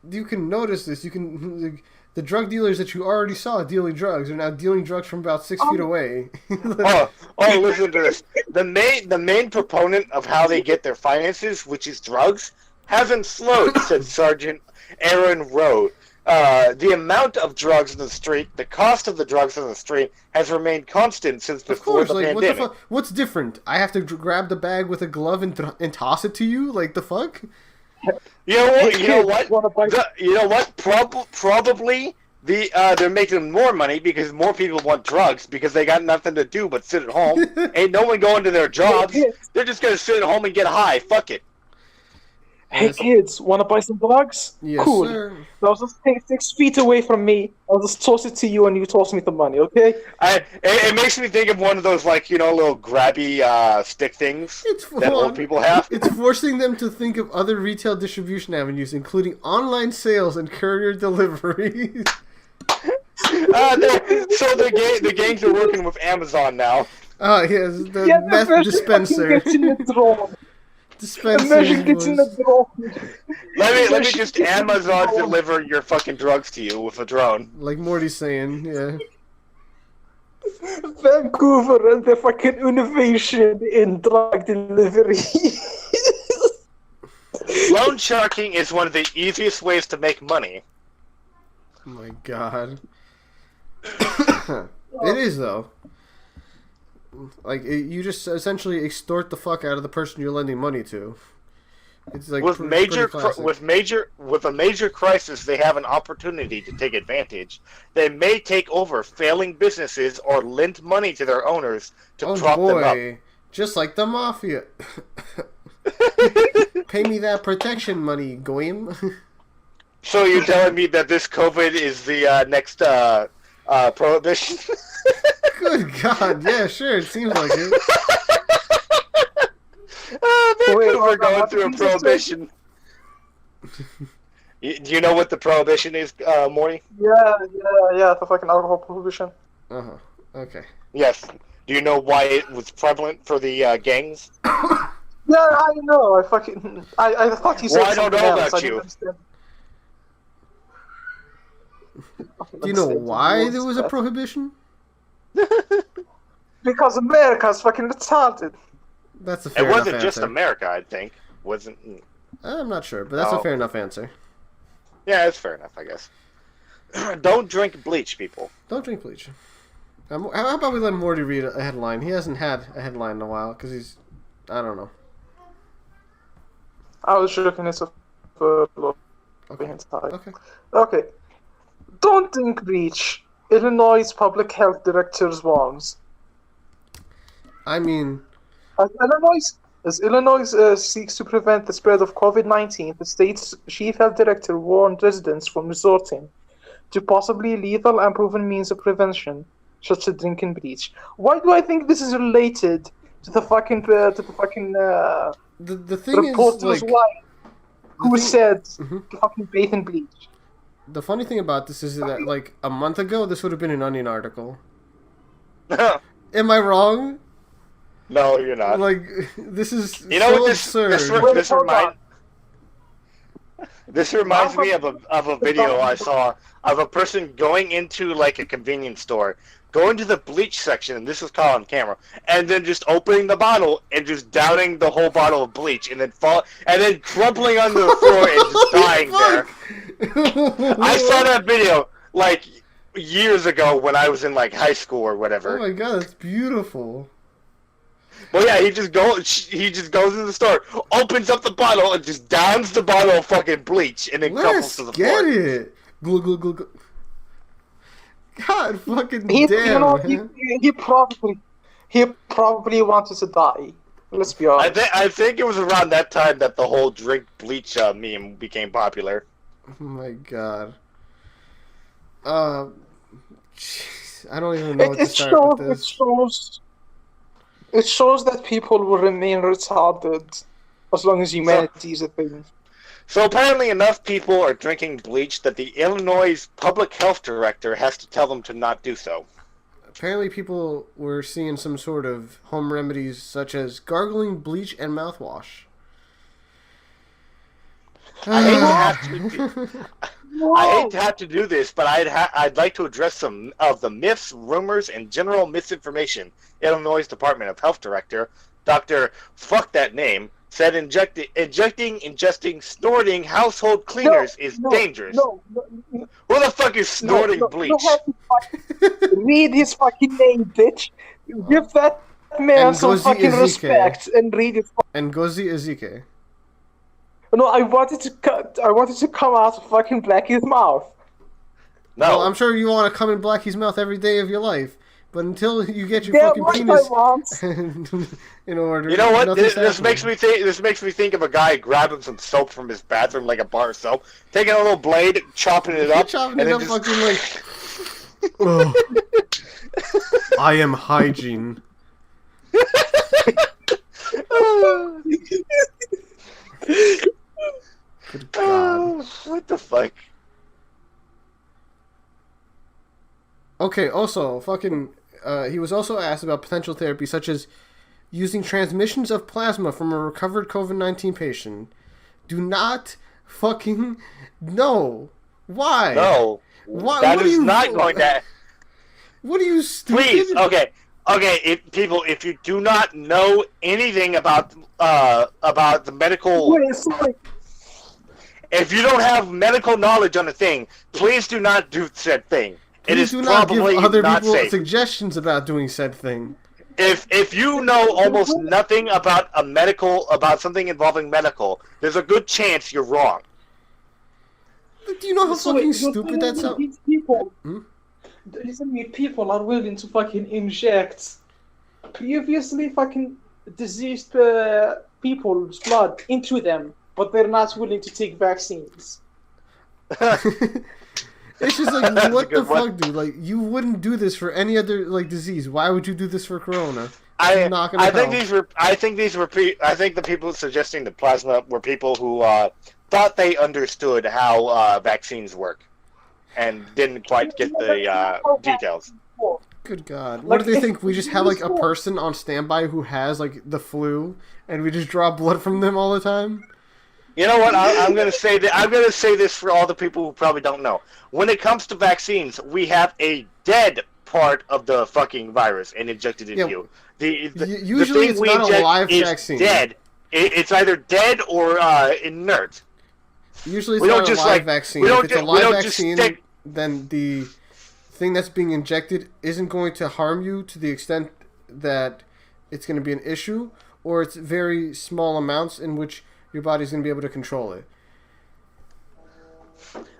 A: you can notice this. You can the drug dealers that you already saw dealing drugs are now dealing drugs from about 6 feet away.
C: Listen to this. The main proponent of how they get their finances, which is drugs, hasn't slowed, said Sergeant Aaron Rowe. The amount of drugs in the street, the cost of the drugs in the street, has remained constant since before the pandemic.
A: What's different? I have to grab the bag with a glove and toss it to you? Like, the fuck?
C: You know what? Probably they're making more money because more people want drugs because they got nothing to do but sit at home. Ain't no one going to their jobs. They're just gonna sit at home and get high. Fuck it.
B: Hey kids, wanna buy some drugs?
A: Yes,
B: cool.
A: Sir.
B: Now just take 6 feet away from me. I'll just toss it to you, and you toss me the money. Okay?
C: It makes me think of one of those little grabby stick things that old people have.
A: It's forcing them to think of other retail distribution avenues, including online sales and courier delivery.
C: The gangs are working with Amazon now.
A: Oh yes, the meth dispenser.
B: Imagine getting a drone.
C: Let me just Amazon deliver your fucking drugs to you with a drone.
A: Like Morty's saying, yeah.
B: Vancouver and the fucking innovation in drug delivery.
C: Loan sharking is one of the easiest ways to make money.
A: Oh my god. It is, though. Like, you just essentially extort the fuck out of the person you're lending money to. It's like
C: with a major crisis, they have an opportunity to take advantage. They may take over failing businesses or lend money to their owners to prop them up.
A: Just like the mafia. Pay me that protection money, goyim.
C: So you're telling me that this COVID is the next prohibition?
A: Good God, yeah, sure, it seems like it.
C: We're going through a prohibition. Do you know what the prohibition is, Morty?
B: Yeah, the fucking alcohol prohibition.
A: Uh-huh, okay.
C: Yes. Do you know why it was prevalent for the gangs?
B: Yeah, I know. I thought you said
C: something else. I don't know about you.
A: Do you know why there was a prohibition?
B: Because America's fucking retarded.
A: That's a fair enough answer.
C: It wasn't just America, I think. Wasn't.
A: I'm not sure, but that's a fair enough answer.
C: Yeah, it's fair enough, I guess. Don't drink bleach, people.
A: Don't drink bleach. How about we let Morty read a headline? He hasn't had a headline in a while, because he's... I don't know.
B: I was looking at a photo.
A: Okay.
B: Okay. Don't drink bleach. Illinois public health director's warns.
A: I mean...
B: As Illinois seeks to prevent the spread of COVID-19, the state's chief health director warned residents from resorting to possibly lethal and proven means of prevention, such as drinking bleach. Why do I think this is related to the fucking
A: the thing
B: reporter's
A: is,
B: wife who said to fucking bathe in bleach?
A: The funny thing about this is that, like, a month ago, this would have been an Onion article. Am I wrong?
C: No, you're not.
A: Like, this is
C: so
A: absurd.
C: This reminds me of a video I saw of a person going into, like, a convenience store, going to the bleach section, and this was caught on camera, and then just opening the bottle and just downing the whole bottle of bleach, and then crumpling onto the floor and just dying there. I saw that video, like, years ago when I was in, like, high school or whatever.
A: Oh my god, that's beautiful.
C: Well, yeah, he just goes into the store, opens up the bottle, and just downs the bottle of fucking bleach, and then crumples to the floor.
A: Let's get it! Glug, glug, glug, glug. God fucking damn.
B: He probably wanted to die. Let's be honest.
C: I think it was around that time that the whole drink bleach meme became popular.
A: Oh my god. Jeez, I don't even know what to start with this.
B: It shows that people will remain retarded as long as humanity is a thing.
C: So apparently enough people are drinking bleach that the Illinois public health director has to tell them to not do so.
A: Apparently people were seeing some sort of home remedies such as gargling bleach and mouthwash.
C: I hate to have to do this, but I'd like to address some of the myths, rumors, and general misinformation. Illinois Department of Health Director, Dr. Fuck that name, said ingesting, snorting household cleaners is dangerous.
B: No.
C: Who the fuck is snorting bleach?
B: Read his fucking name, bitch. Give that man some fucking respect and read his.
A: Ngozi Ezike.
B: No, I wanted to come out of fucking Blacky's mouth.
A: No, well, I'm sure you want to come in Blacky's mouth every day of your life, but until you get your fucking penis in order.
C: You know what? This makes me think of a guy grabbing some soap from his bathroom, like a bar of soap, taking a little blade, chopping it up,
A: and then just fucking like. Oh. I am hygiene. Good God.
C: What the fuck?
A: Okay, also, fucking, he was also asked about potential therapy such as using transmissions of plasma from a recovered COVID-19 patient. Do not fucking know. Why?
C: No.
A: Why?
C: That is not going to...
A: What are you stupid?
C: Please, okay, if you do not know anything about the medical...
B: Wait, sorry.
C: If you don't have medical knowledge on a thing, please do not do said thing. It
A: Please
C: is
A: do not give
C: probably
A: other
C: not
A: people
C: safe.
A: suggestions about doing said thing.
C: If you know almost nothing about something involving medical, there's a good chance you're wrong.
A: Do you know how
B: So
A: fucking
B: you're
A: stupid
B: telling
A: that
B: me
A: sounds?
B: these people,
A: Hmm?
B: listen, me, people are willing to fucking inject previously fucking diseased people's blood into them, but they're not willing to take vaccines.
A: It's just like,
C: That's a
A: what the
C: good one.
A: fuck, dude? Like, you wouldn't do this for any other like disease. Why would you do this for corona?
C: I
A: not gonna
C: think
A: help.
C: I think the people suggesting the plasma were people who thought they understood how vaccines work, and didn't quite get the details.
A: Good God.
B: Like,
A: What do they
B: if
A: think? We just have like a
B: you-
A: person on standby who has like the flu, and we just draw blood from them all the time?
C: You know what? I'm gonna say that. I'm gonna say this for all the people who probably don't know. When it comes to vaccines, we have a dead part of the fucking virus and injected into
A: Yeah,
C: you. The
A: usually
C: thing
A: it's
C: we
A: not a
C: inject
A: live
C: is
A: vaccine.
C: dead. It's either dead or inert.
A: Usually it's
C: We don't
A: not a
C: just,
A: live
C: like-
A: vaccine.
C: we don't
A: If it's a
C: ju- we
A: live
C: don't just
A: vaccine,
C: stick-
A: then the thing that's being injected isn't going to harm you to the extent that it's going to be an issue, or it's very small amounts in which your body's going to be able to control it.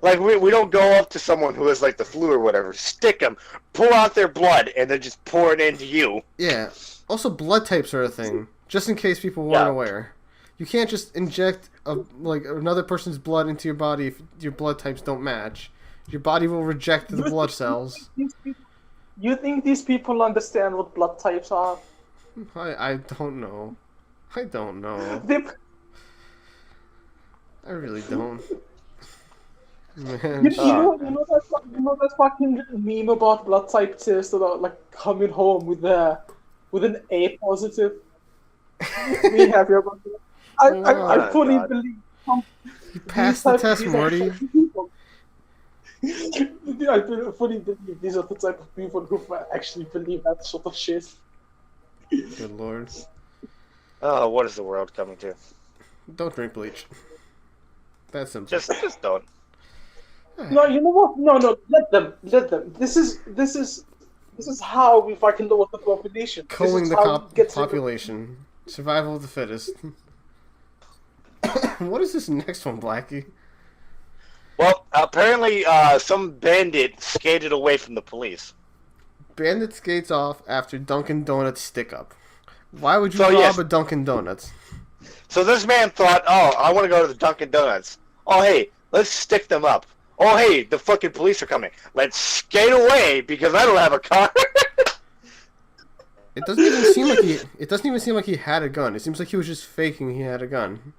C: Like we don't go up to someone who has like the flu or whatever, stick them, pull out their blood, and then just pour it into you.
A: Yeah. Also, blood types are a thing, just in case people weren't
C: Yeah.
A: aware. You can't just inject like another person's blood into your body if your blood types don't match. Your body will reject the blood cells.
B: You think these people understand what blood types are?
A: I don't know. I don't know.
B: They,
A: I really don't.
B: you,
A: Man,
B: you know that fucking meme about blood type test about like coming home with an A positive. We have your blood type. I
C: Oh,
B: fully
C: God.
B: believe
A: you passed the test, Morty.
B: I fully believe these are the type of people who actually believe that sort of shit.
A: Good lord.
C: Oh, what is the world coming to?
A: Don't drink bleach. That's simple.
C: Just don't.
B: No, you know what? No, let them. This is how we fucking lower the population. This
A: Culling
B: is
A: the
B: how we get to-
A: population. Survival of the fittest. What is this next one, Blacky?
C: Well, apparently, some bandit skated away from the police.
A: Bandit skates off after Dunkin' Donuts stick up. Why would you
C: So,
A: rob
C: yes.
A: a Dunkin' Donuts?
C: So this man thought, oh, I want to go to the Dunkin' Donuts. Oh, hey, let's stick them up. Oh, hey, the fucking police are coming. Let's skate away because I don't have a car.
A: It doesn't even seem like he. It doesn't even seem like he had a gun. It seems like he was just faking he had a gun.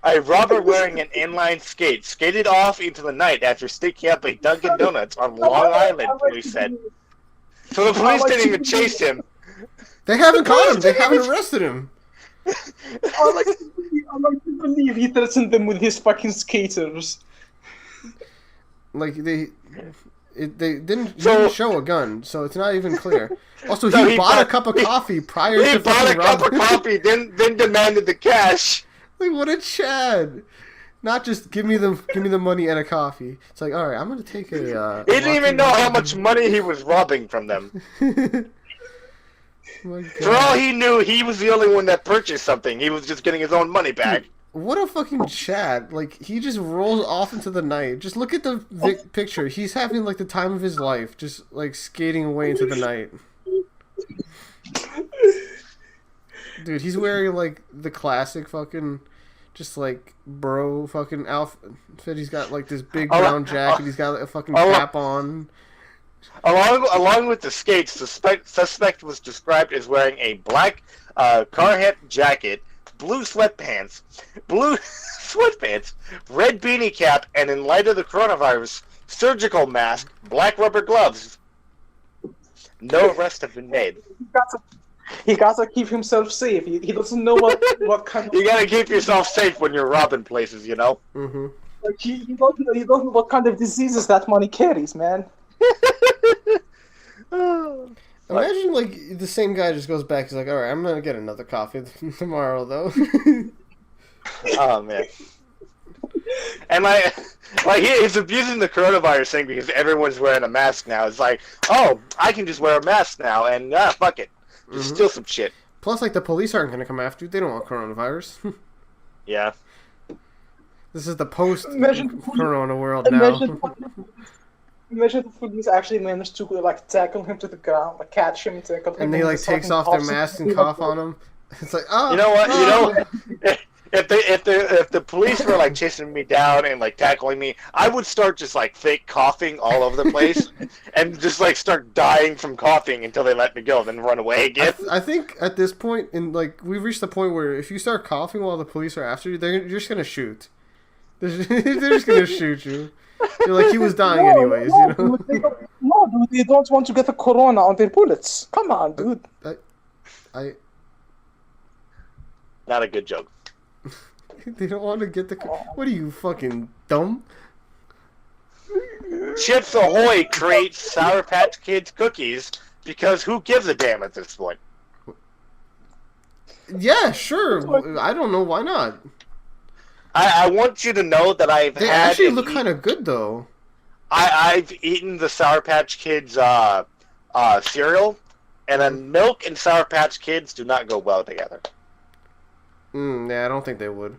C: A robber wearing an inline skate skated off into the night after sticking up a Dunkin' Donuts on Long Island, police said. So the police didn't even chase him.
A: They haven't caught him. They haven't arrested him.
B: I like to believe he threatened them with his fucking skaters.
A: Like they didn't he
C: So-
A: didn't show a gun, so it's not even clear. Also,
C: So
A: he
C: he
A: bought a
C: bought-
A: cup of coffee prior
C: He
A: to
C: bought a
A: fucking
C: cup of
A: robbing.
C: coffee, then demanded the cash.
A: Like, what a Chad! Not just give me the money and a coffee. It's like, all right, I'm gonna take a.
C: He didn't even know how much money he was robbing from them.
A: My
C: For all
A: God.
C: he knew, he was the only one that purchased something. He was just getting his own money back.
A: What a fucking Chad! Like, he just rolls off into the night. Just look at the picture. He's having like the time of his life, just like skating away into the night. Dude, he's wearing like the classic fucking, just like bro fucking outfit. He's got like this big brown jacket. He's got like, a fucking cap on.
C: Along with the skates, the suspect was described as wearing a black Carhartt jacket, blue sweatpants, red beanie cap, and in light of the coronavirus, surgical mask, black rubber gloves. No arrests have been made.
B: He gotta keep himself safe. He doesn't know what kind of.
C: You gotta keep yourself safe when you're robbing places, you know?
A: Mm-hmm.
B: Like, you don't know what kind of diseases that money carries, man.
A: Imagine, like, the same guy just goes back, he's like, alright, I'm gonna get another coffee tomorrow, though.
C: Oh, man. And, he's abusing the coronavirus thing because everyone's wearing a mask now. It's like, oh, I can just wear a mask now, and, fuck it. Just steal some shit.
A: Plus, like, the police aren't gonna come after you. They don't want coronavirus.
C: Yeah.
A: This is the post-corona world now.
B: Imagine the police actually managed to like tackle him to the ground, like catch him and tackle him.
A: And they like takes off their mask and cough on him. It's like, oh.
C: You know what? You know, if the police were like chasing me down and like tackling me, I would start just like fake coughing all over the place and just like start dying from coughing until they let me go, then run away again.
A: I think at this point, we've reached the point where if you start coughing while the police are after you, you're just gonna shoot. They're just gonna shoot you. You're like, he was dying anyways, you know?
B: Dude, they don't want to get the corona on their bullets. Come on, dude.
C: Not a good joke.
A: They don't want to get the... What are you, fucking dumb?
C: Chips Ahoy creates Sour Patch Kids cookies because who gives a damn at this point?
A: Yeah, sure. I don't know, why not?
C: I want you to know that
A: They actually look kind of good, though.
C: I've eaten the Sour Patch Kids cereal, and then milk and Sour Patch Kids do not go well together.
A: Yeah, I don't think they would.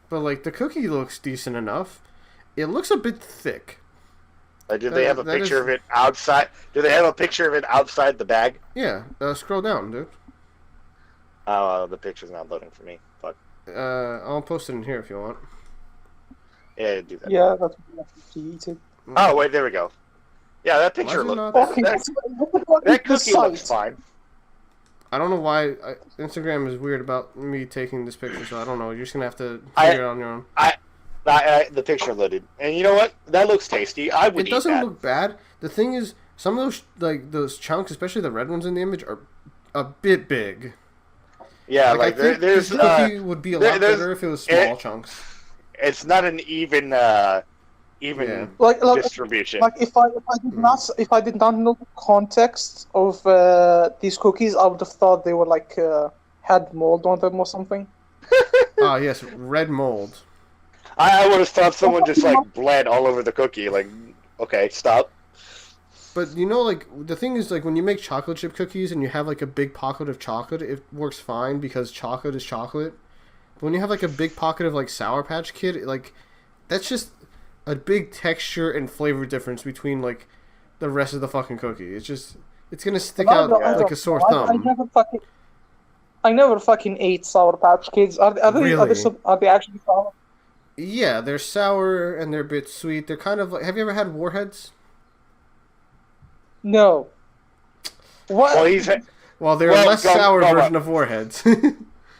A: But, like, the cookie looks decent enough. It looks a bit thick.
C: Do they have a picture of it outside? Do they have a picture of it outside the bag?
A: Yeah, scroll down, dude.
C: Oh, the picture's not loading for me. Fuck.
A: I'll post it in here if you want.
C: Yeah, do that.
B: Yeah, that's what you eat it.
C: Oh, wait, there we go. Yeah, that picture looks... That cookie looks fine.
A: I don't know why Instagram is weird about me taking this picture, so I don't know. You're just going to have to figure it out on your own.
C: The picture loaded. And you know what? That looks tasty. I would eat that. It
A: doesn't look bad. The thing is, some of those chunks, especially the red ones in the image, are a bit big.
C: Yeah,
A: I think
C: there's
A: the cookie would be a lot better if it was small chunks.
C: It's not an even distribution.
B: Like if I did not know the context of these cookies, I would have thought they were like had mold on them or something.
A: Ah, yes, red mold.
C: I would have thought someone just like bled all over the cookie. Like, okay, stop.
A: But you know, like, the thing is, like, when you make chocolate chip cookies and you have, like, a big pocket of chocolate, it works fine because chocolate is chocolate. But when you have, like, a big pocket of, like, Sour Patch Kid, like, that's just a big texture and flavor difference between, like, the rest of the fucking cookie. It's just, it's gonna stick out like a sore thumb.
B: I never fucking ate Sour Patch Kids. Are they actually sour?
A: Yeah, they're sour and they're a bit sweet. They're kind of like, have you ever had Warheads?
B: No. What?
A: Well, they're a less sour version of Warheads.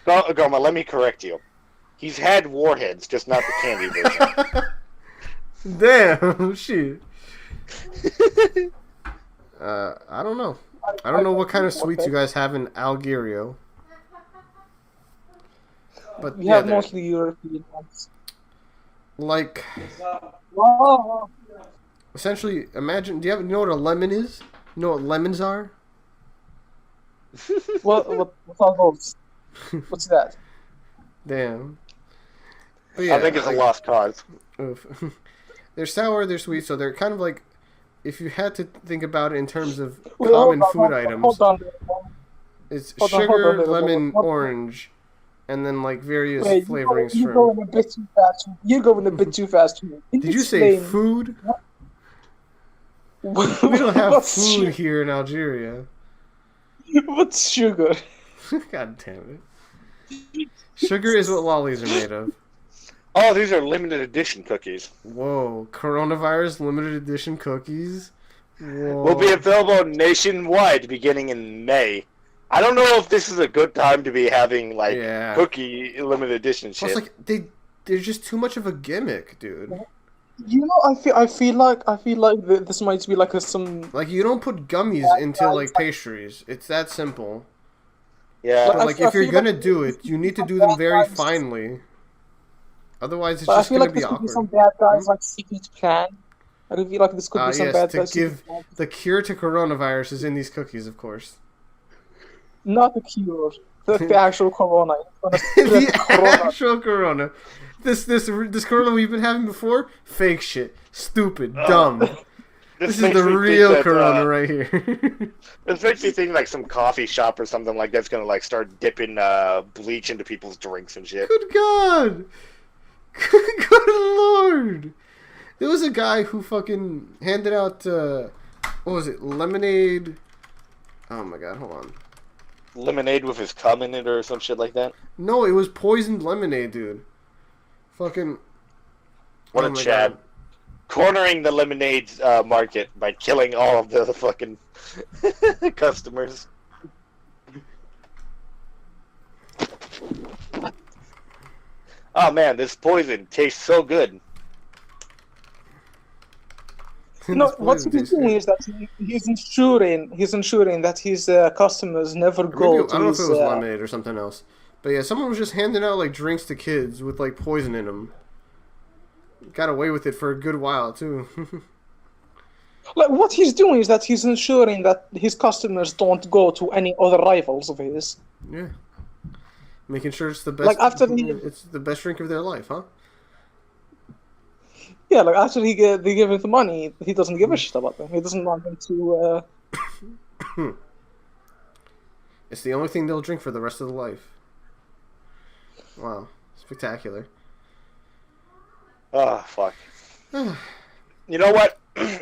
C: Goma, let me correct you. He's had Warheads, just not the candy version.
A: Damn, shit. I don't know. I don't know what kind of sweets you guys have in Algeria. But
B: we have mostly European ones.
A: Like,
B: Wow.
A: essentially, imagine. Do you know what a lemon is? You know what lemons are?
B: What are those? What's that?
A: Damn. But yeah,
C: I think it's a lost cause.
A: Oof. They're sour, they're sweet, so they're kind of like, if you had to think about it in terms of common food items, it's sugar, lemon, orange, and then like various flavorings.
B: You're going a bit too fast. You're going a bit too fast.
A: Did you say food? We don't have food here in Algeria.
B: What's sugar?
A: God damn it. Sugar is what lollies are made of.
C: Oh, these are limited edition cookies.
A: Whoa, coronavirus limited edition cookies? Whoa.
C: Will be available nationwide beginning in May. I don't know if this is a good time to be having like cookie limited edition shit.
A: Plus, like they're just too much of a gimmick, dude.
B: You know, I feel like this might be like some
A: like you don't put gummies into like pastries. It's that simple.
C: Yeah.
A: But like, if you're gonna do it, you need to do them very finely. Otherwise, it's
B: But I
A: just
B: feel
A: gonna
B: like
A: be
B: this could be some
A: awkward.
B: bad guys like secret plan. I feel like this could be some
A: Yes,
B: bad
A: to
B: guys.
A: give the cure to coronavirus is in these cookies, of course.
B: Not the cure, the actual corona.
A: The actual corona. This corona we've been having before, fake shit, stupid, dumb. This is
C: makes
A: the
C: me
A: real
C: think that,
A: corona right here.
C: This makes me think like some coffee shop or something like that's gonna like start dipping bleach into people's drinks and shit.
A: Good God! Good Lord! There was a guy who fucking handed out what was it? Lemonade. Oh my God! Hold on.
C: Lemonade with his cum in it or some shit like that.
A: No, it was poisoned lemonade, dude. Fucking.
C: What
A: oh
C: a
A: my
C: Chad.
A: God.
C: Cornering the lemonade market by killing all of the fucking customers. Oh man, this poison tastes so good.
B: No,
A: This
B: what
A: poison
B: he's
A: tastes
B: doing
A: good.
B: is that he's ensuring that his customers never
A: Maybe,
B: go
A: I
B: to
A: don't know if
B: his.
A: it was lemonade or something else. But yeah, someone was just handing out like drinks to kids with like poison in them. Got away with it for a good while too.
B: Like what he's doing is that he's ensuring that his customers don't go to any other rivals of his.
A: Yeah. Making sure it's the best.
B: Like after
A: it's the best drink of their life, huh?
B: Yeah, like after they give him the money, he doesn't give a shit about them. He doesn't want them to.
A: It's the only thing they'll drink for the rest of their life. Wow, spectacular.
C: Oh fuck. You know what?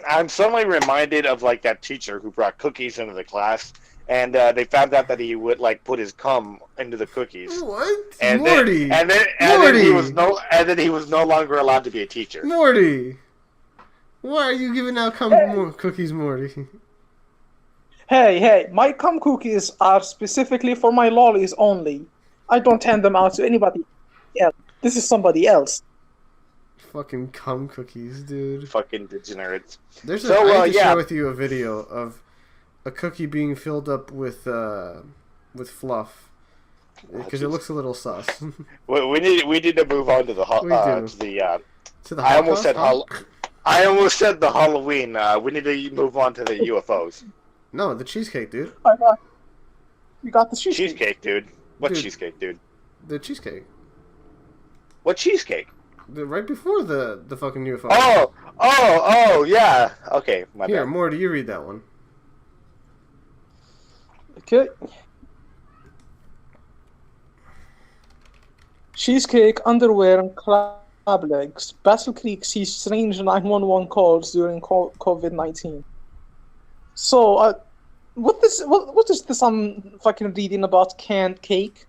C: I'm suddenly reminded of like that teacher who brought cookies into the class, and they found out that he would like put his cum into the cookies.
A: What?
C: And
A: Morty.
C: Then he was no longer allowed to be a teacher.
A: Morty. Why are you giving out cookies, Morty?
B: Hey, my cum cookies are specifically for my lollies only. I don't hand them out to anybody else. This is somebody else.
A: Fucking cum cookies, dude.
C: Fucking degenerates.
A: I have to
C: yeah.
A: share with you a video of a cookie being filled up with fluff because it looks a little sus.
C: We need to move on to the
A: To the
C: I almost said
A: Holocaust?
C: I almost said the Halloween. We need to move on to the UFOs.
A: No, the cheesecake, dude.
B: You got the cheesecake.
C: Cheesecake, dude. What
A: Dude.
C: cheesecake, dude?
A: The cheesecake.
C: What cheesecake?
A: Right before the fucking UFO.
C: Oh, yeah. Okay, my
A: Here,
C: bad.
A: Morty, you read that one.
B: Okay. Cheesecake, underwear, and crab legs. Battle Creek sees strange 911 calls during COVID-19. So, what is this I'm fucking reading about canned cake?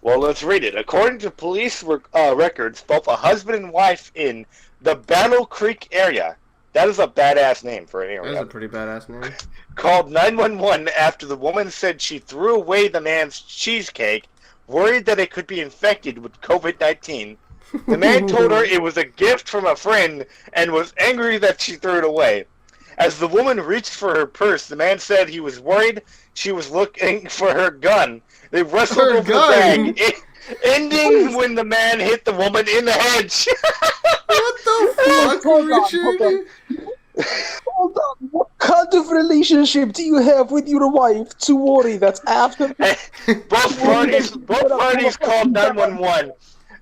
C: Well, let's read it. According to police records, both a husband and wife in the Battle Creek area, that is a badass name for an area,
A: That is a pretty badass name.
C: called 911 after the woman said she threw away the man's cheesecake, worried that it could be infected with COVID-19. The man told her it was a gift from a friend and was angry that she threw it away. As the woman reached for her purse, the man said he was worried she was looking for her gun. They wrestled
A: Her
C: over
A: gun?
C: the bag, ending when the man hit the woman in the head.
A: What the fuck,
B: Hold on,
A: Richard?
B: Hold on, what kind of relationship do you have with your wife to worry that after...
C: Both parties called 911.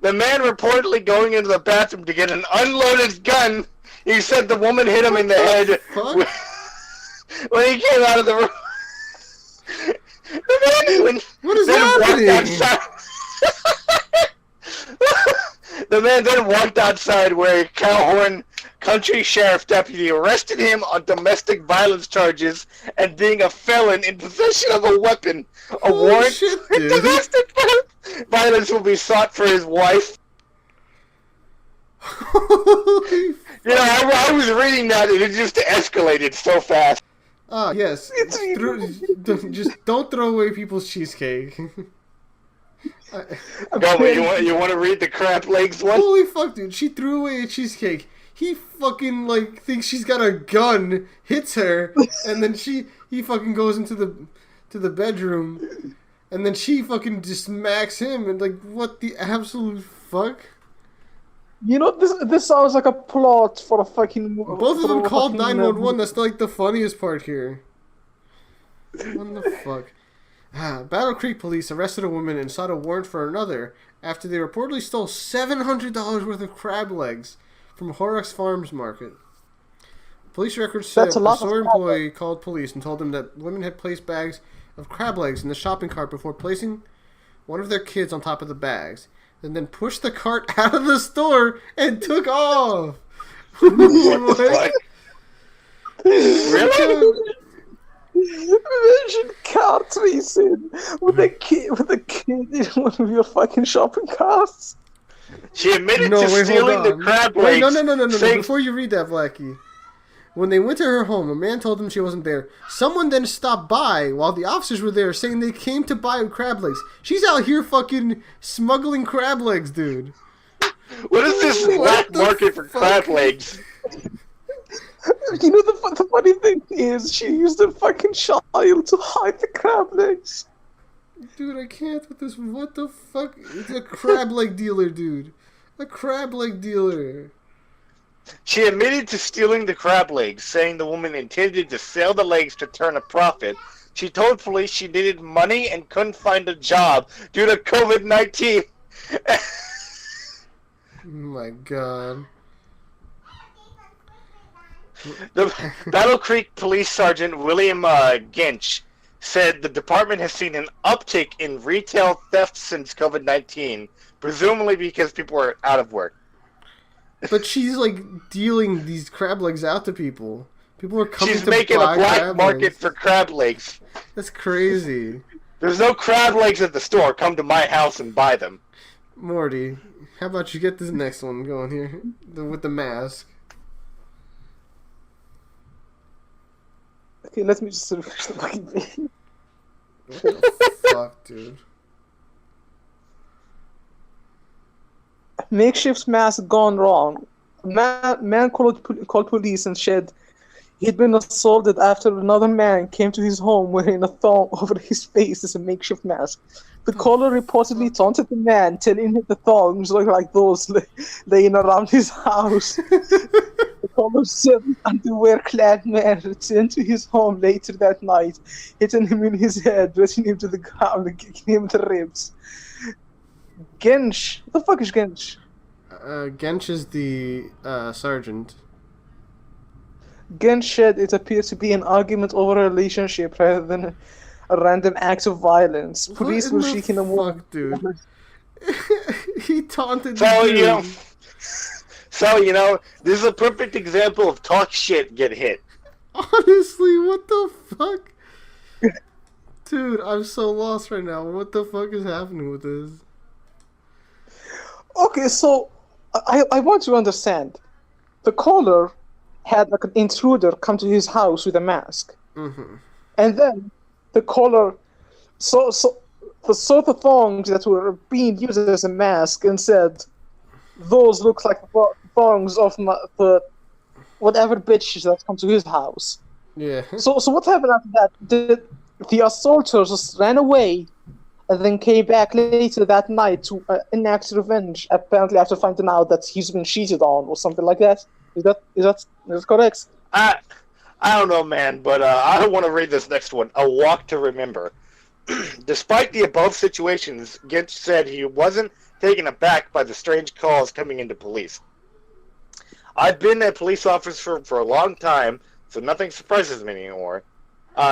C: The man reportedly going into the bathroom to get an unloaded gun. He said the woman hit him in the head
A: fuck?
C: when he came out of the room.
A: What is happening?
C: The man then walked outside where a Calhoun Country Sheriff deputy arrested him on domestic violence charges and being a felon in possession of a weapon. A
A: Holy
C: warrant
A: shit,
C: for
A: dude.
C: domestic violence will be sought for his wife.
A: Holy
C: You know, I was reading that and it just escalated so fast.
A: yes. Just don't throw away people's cheesecake.
C: Goma, you want to read the crab legs one?
A: Holy fuck, dude. She threw away a cheesecake. He fucking, thinks she's got a gun, hits her, and then he fucking goes into the bedroom And then she fucking just smacks him, and like, what the absolute fuck?
B: You know, this sounds like a plot for a fucking...
A: Both of them called
B: fucking,
A: 911. That's like the funniest part here. What the fuck? Battle Creek police arrested a woman and sought a warrant for another after they reportedly stole $700 worth of crab legs from Horrocks Farms Market. Police records said the store employee called police and told them that women had placed bags of crab legs in the shopping cart before placing one of their kids on top of the bags, and then pushed the cart out of the store and took off.
C: What the fuck? Really?
B: Imagine cart racing with a kid in one of your fucking shopping carts.
C: She admitted to stealing the crab legs.
A: No. Before you read that, Blacky. When they went to her home, a man told them she wasn't there. Someone then stopped by while the officers were there, saying they came to buy crab legs. She's out here fucking smuggling crab legs, dude.
C: What is this black market for crab legs?
B: You know, the funny thing is, she used a fucking child to hide the crab legs.
A: Dude, I can't with this. What the fuck? It's a crab leg dealer, dude. A crab leg dealer.
C: She admitted to stealing the crab legs, saying the woman intended to sell the legs to turn a profit. She told police she needed money and couldn't find a job due to COVID-19.
A: Oh my god.
C: The Battle Creek Police Sergeant William Gench said the department has seen an uptick in retail theft since COVID-19, presumably because people are out of work.
A: But she's like dealing these crab legs out to people. People are coming
C: She's
A: to
C: making
A: buy
C: a black
A: crab
C: market
A: legs.
C: for crab legs.
A: That's crazy.
C: There's no crab legs at the store. Come to my house and buy them.
A: Morty, how about you get this next one going here? With the mask.
B: Okay, let me just finish the fucking thing.
A: What the fuck, dude?
B: Makeshift mask gone wrong. Man called police and said he'd been assaulted after another man came to his home wearing a thong over his face as a makeshift mask. The caller reportedly taunted the man, telling him the thongs looked like those laying around his house. The caller said the underwear-clad man returned to his home later that night, hitting him in his head, dressing him to the ground and kicking him in the ribs. Gench. What the fuck is Gench?
A: Gench is the sergeant.
B: Gench said it appears to be an argument over a relationship rather than a random act of violence. Police were seeking a warrant.
A: Dude. He taunted
C: So,
A: the dude.
C: you know, this is a perfect example of talk shit, get hit.
A: Honestly, what the fuck? Dude, I'm so lost right now. What the fuck is happening with this?
B: Okay, so I want to understand. The caller had like an intruder come to his house with a mask, and then the caller saw the thongs that were being used as a mask and said, "Those look like the thongs of the whatever bitches that come to his house."
A: Yeah.
B: So what happened after that? The assaulters just ran away, and then came back later that night to enact revenge. Apparently, after finding out that he's been cheated on or something like that. Is that correct?
C: I don't know, man, but I don't want to read this next one. A Walk to Remember. Despite the above situations, Gench said he wasn't taken aback by the strange calls coming into police. I've been a police officer for a long time, so nothing surprises me anymore.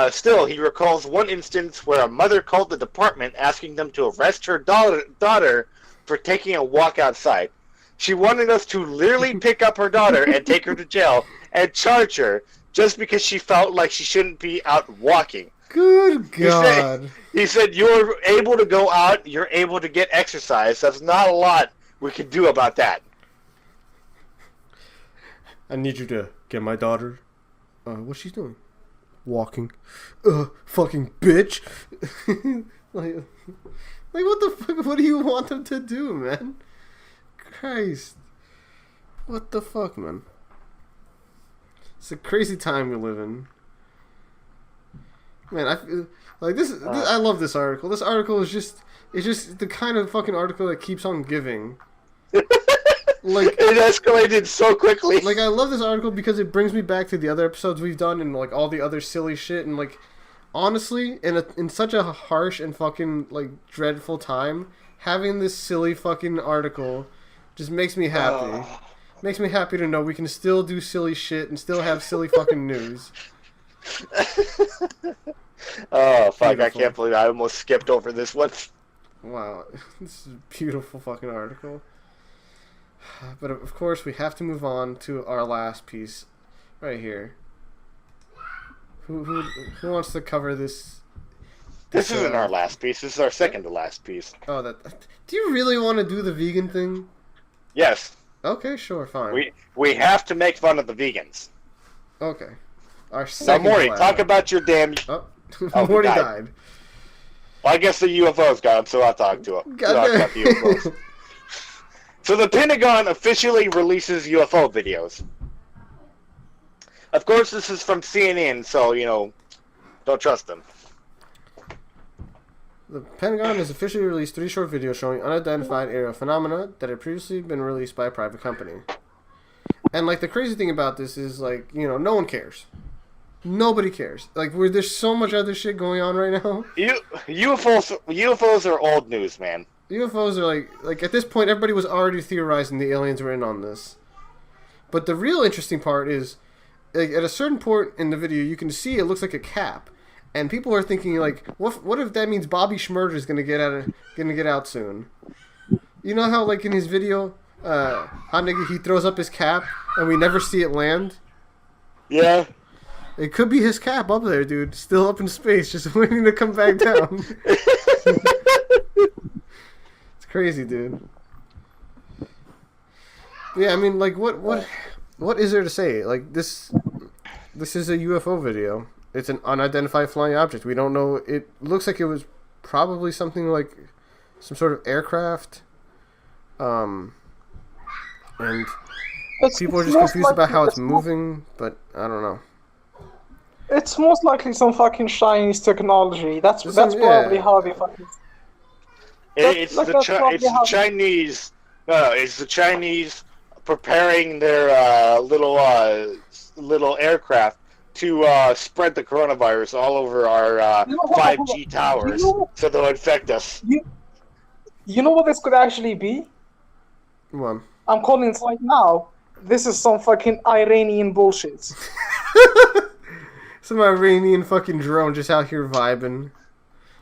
C: Still, he recalls one instance where a mother called the department asking them to arrest her daughter for taking a walk outside. She wanted us to literally pick up her daughter and take her to jail and charge her just because she felt like she shouldn't be out walking.
A: Good God.
C: He said, you're able to go out, you're able to get exercise. That's not a lot we can do about that.
A: I need you to get my daughter. What's she doing? Walking. Fucking bitch. like what the fuck? What do you want them to do, man? Christ. What the fuck, man? It's a crazy time we live in. Man, I feel like this. I love this article. This article is just the kind of fucking article that keeps on giving. Like
C: it escalated so quickly.
A: Like I love this article because it brings me back to the other episodes we've done and like all the other silly shit and like honestly in such a harsh and fucking like dreadful time, having this silly fucking article just makes me happy. Makes me happy to know we can still do silly shit and still have silly fucking news.
C: Oh fuck!
A: Beautiful.
C: I can't believe I almost skipped over this one.
A: Wow, this is a beautiful fucking article. But of course, we have to move on to our last piece, right here. Who wants to cover this?
C: This isn't our last piece. This is our second to last piece.
A: Oh, do you really want to do the vegan thing?
C: Yes.
A: Okay, sure, fine.
C: We have to make fun of the vegans.
A: Okay. Our
C: Now,
A: second.
C: Morty, talk about your damn.
A: Oh,
C: Oh,
A: Morty
C: died.
A: died.
C: Well, I guess the UFOs got him, so I'll talk to him. Talk about the UFOs. So the Pentagon officially releases UFO videos. Of course, this is from CNN, so, don't trust them.
A: The Pentagon has officially released 3 short videos showing unidentified aerial phenomena that had previously been released by a private company. And, like, the crazy thing about this is, like, no one cares. Nobody cares. Like, there's so much other shit going on right now.
C: UFOs are old news, man.
A: UFOs are, like, at this point, everybody was already theorizing the aliens were in on this. But the real interesting part is, like, at a certain point in the video, you can see it looks like a cap. And people are thinking, like, what if that means Bobby Schmurder is gonna get out soon? You know how, like, in his video, he throws up his cap and we never see it land?
C: Yeah.
A: It could be his cap up there, dude, still up in space, just waiting to come back down. It's crazy, dude. Yeah, I mean, like, what is there to say? Like, this is a UFO video. It's an unidentified flying object. We don't know. It looks like it was probably something like some sort of aircraft. And people are just confused about how it's moving, but I don't know.
B: It's most likely some fucking Chinese technology. That's probably how they fucking.
C: It's the Chinese. No, it's the Chinese preparing their little aircraft to spread the coronavirus all over our 5G towers, so they'll infect us.
B: You know what this could actually be?
A: What?
B: I'm calling it right now. This is some fucking Iranian bullshit.
A: Some Iranian fucking drone just out here vibing.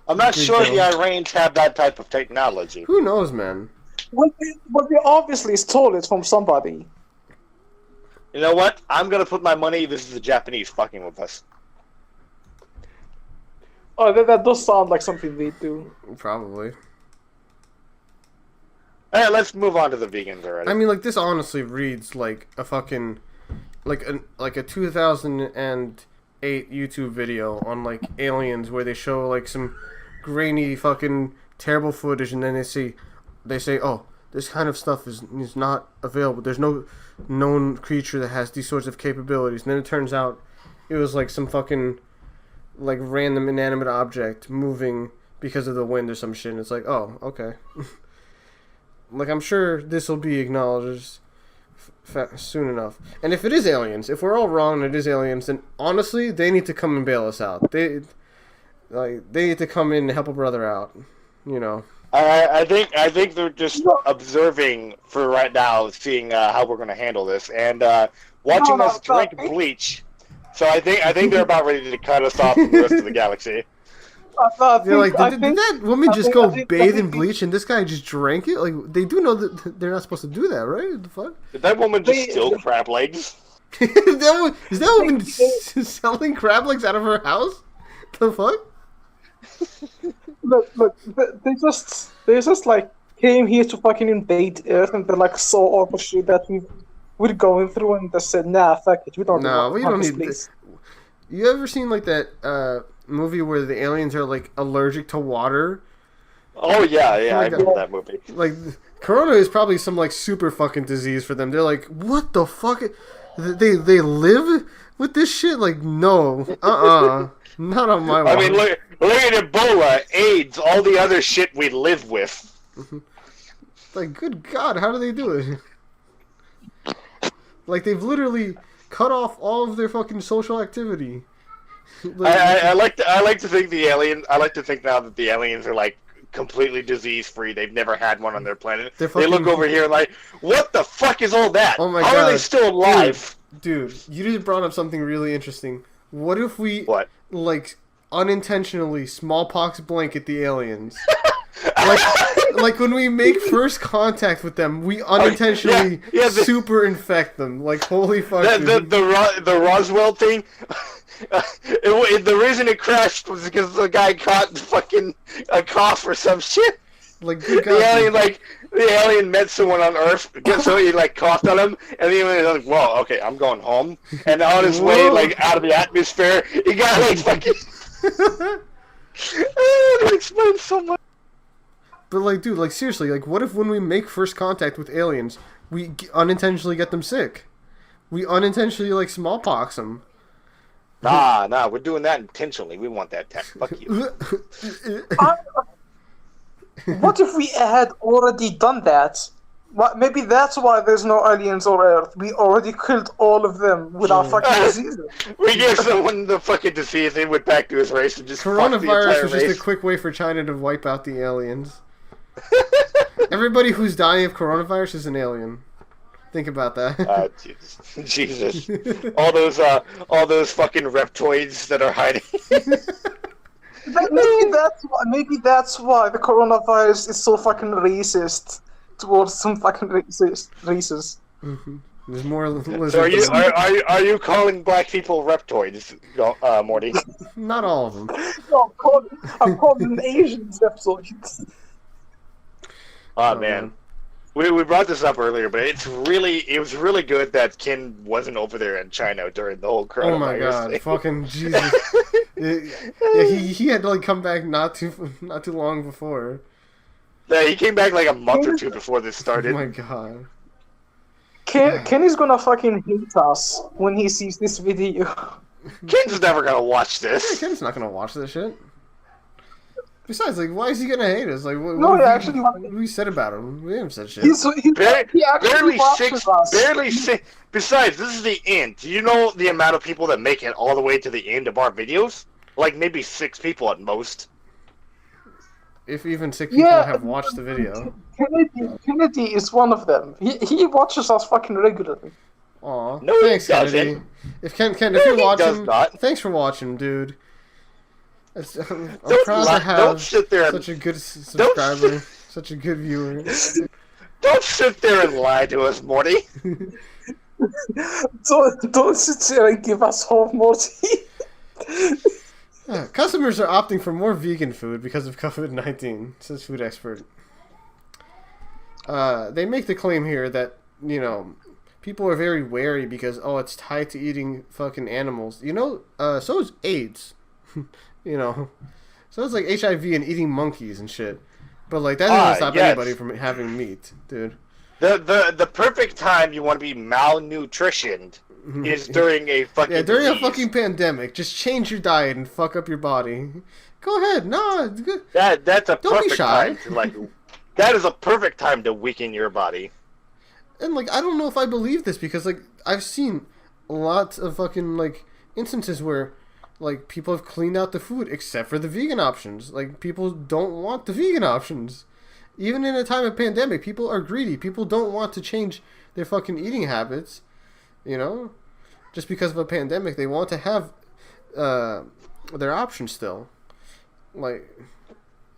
C: I'm not sure the Iranians have that type of technology.
A: Who knows, man?
B: Well, they obviously stole it from somebody.
C: You know what? I'm gonna put my money. This is the Japanese fucking with us.
B: Oh, that does sound like something they do.
A: Probably.
C: Alright, let's move on to the vegans already.
A: I mean, like, this honestly reads like a fucking... Like a 2008 YouTube video on, like, aliens where they show, like, some grainy fucking terrible footage and then they say, oh, this kind of stuff is not available. There's no known creature that has these sorts of capabilities. And then it turns out it was, like, some fucking, like, random inanimate object moving because of the wind or some shit. And it's like, oh, okay. Like, I'm sure this will be acknowledged soon enough. And if it is aliens, if we're all wrong and it is aliens, then honestly, they need to come and bail us out. They need to come in and help a brother out.
C: I think they're just observing for right now, seeing how we're going to handle this, and watching us drink bleach. So I think they're about ready to cut us off from the rest of the galaxy.
A: They're like, did that woman just go bathe in bleach and this guy just drank it? Like, they do know that they're not supposed to do that, right? What the fuck?
C: Did that woman just steal crab legs?
A: Is that woman selling crab legs out of her house? The fuck?
B: Look, they just like came here to fucking invade Earth, and they're like saw all the shit that we're going through, and they said, nah, fuck it, we don't need this.
A: You ever seen like that movie where the aliens are like allergic to water?
C: Oh yeah, I remember that movie.
A: Like, corona is probably some like super fucking disease for them. They're like, what the fuck? They live with this shit? Like, no, Not on my watch.
C: I mean, look at Ebola, AIDS, all the other shit we live with.
A: Like, good God, how do they do it? Like, they've literally cut off all of their fucking social activity. Like,
C: I like to think I like to think now that the aliens are like completely disease free. They've never had one on their planet. They look over here like, what the fuck is all that?
A: Oh my
C: How
A: God.
C: are they still alive?
A: Dude, you just brought up something really interesting. What if we like unintentionally smallpox blanket the aliens? like when we make first contact with them, we unintentionally super infect them. Like, holy fuck.
C: The Roswell thing. The reason it crashed was because the guy caught fucking a cough or some shit.
A: Like, good God,
C: the alien met someone on Earth, so he like coughed on him, and the alien was like, "Well, okay, I'm going home." And on his way, like out of the atmosphere, he got like fucking. It explains so much.
A: But like, dude, like seriously, like, what if when we make first contact with aliens, we unintentionally get them sick? We unintentionally like smallpox them.
C: Nah, we're doing that intentionally. We want that tech. Fuck you.
B: What if we had already done that? Maybe that's why there's no aliens on Earth. We already killed all of them with our fucking diseases.
C: We gave someone the fucking disease, they went back to his race and just
A: Coronavirus was just a quick way for China to wipe out the aliens. Everybody who's dying of coronavirus is an alien. Think about that.
C: Jesus. all those fucking reptoids that are hiding.
B: Maybe that's why the coronavirus is so fucking racist towards some fucking races.
A: Mm-hmm. There's more lizards.
C: So are you calling black people reptoids, Morty?
A: Not all of them.
B: No, I'm calling them Asians reptoids.
C: Oh man. We brought this up earlier, but it was really good that Ken wasn't over there in China during the whole coronavirus.
A: Oh my God,
C: thing.
A: fucking Jesus! He had to like come back not too long before.
C: Yeah, he came back like a month or two before this started.
A: Oh my God.
B: Kenny's gonna fucking hate us when he sees this video.
C: Ken's never gonna watch this.
A: Yeah, Ken's not gonna watch this shit. Besides, like, why is he gonna hate us? Like,
B: what
A: we said about him? We haven't said shit.
C: Barely six. Besides, this is the end. Do you know the amount of people that make it all the way to the end of our videos? Like maybe 6 people at most.
A: If even 6 people have watched the video.
B: Kennedy is one of them. He watches us fucking regularly.
A: Aw,
C: no,
A: thanks, Kennedy. If you're watching, thanks for watching, dude. I'm proud to have such a good subscriber, such a good viewer.
C: Don't sit there and lie to us, Morty.
B: Don't sit there and give us hope, Morty.
A: Customers are opting for more vegan food because of COVID-19, says food expert. They make the claim here that, people are very wary because, it's tied to eating fucking animals. So is AIDS. So it's like HIV and eating monkeys and shit. But like that doesn't stop anybody from having meat, dude.
C: The perfect time you want to be malnutritioned is during a fucking
A: during a fucking pandemic. Just change your diet and fuck up your body. Go ahead, it's good.
C: That's a
A: Don't
C: perfect
A: be shy.
C: time to that is a perfect time to weaken your body.
A: And like I don't know if I believe this because like I've seen lots of fucking like instances where like people have cleaned out the food except for the vegan options. Like people don't want the vegan options. Even in a time of pandemic, people are greedy. People don't want to change their fucking eating habits. Just because of a pandemic, they want to have their options still. Like,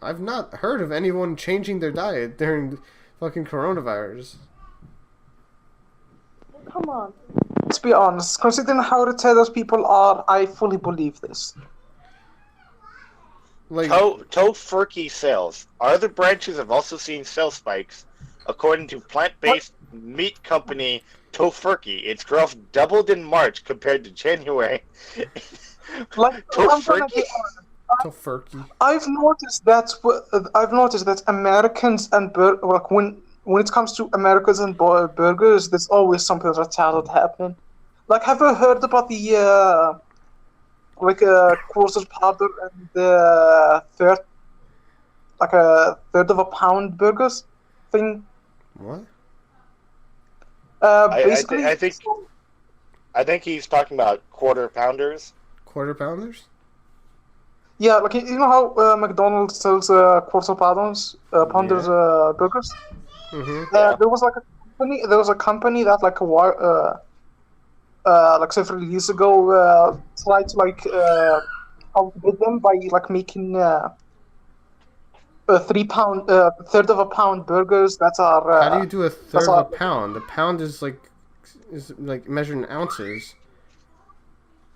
A: I've not heard of anyone changing their diet during fucking coronavirus.
B: Come on. Let's be honest. Considering how retarded people are, I fully believe this.
A: Like
C: Tofurkey sales. Other branches have also seen sales spikes. According to plant-based meat company Tofurkey, its growth doubled in March compared to January. Tofurkey?
A: Tofurkey.
B: I've noticed that Americans and when it comes to Americans and burgers, there's always something retarded happening. Like, have you heard about the like a quarter pounder and a third of a pound burgers thing.
A: What?
B: Basically,
C: I think he's talking about quarter pounders.
A: Quarter pounders?
B: yeah, like you know how McDonald's sells quarter pounders, burgers.
A: Mm-hmm.
C: Yeah.
B: There was a company that like several years ago tried to outbid them by like making a third of a pound burgers that are.
A: How do you do a third of a pound? A pound is like measured in ounces.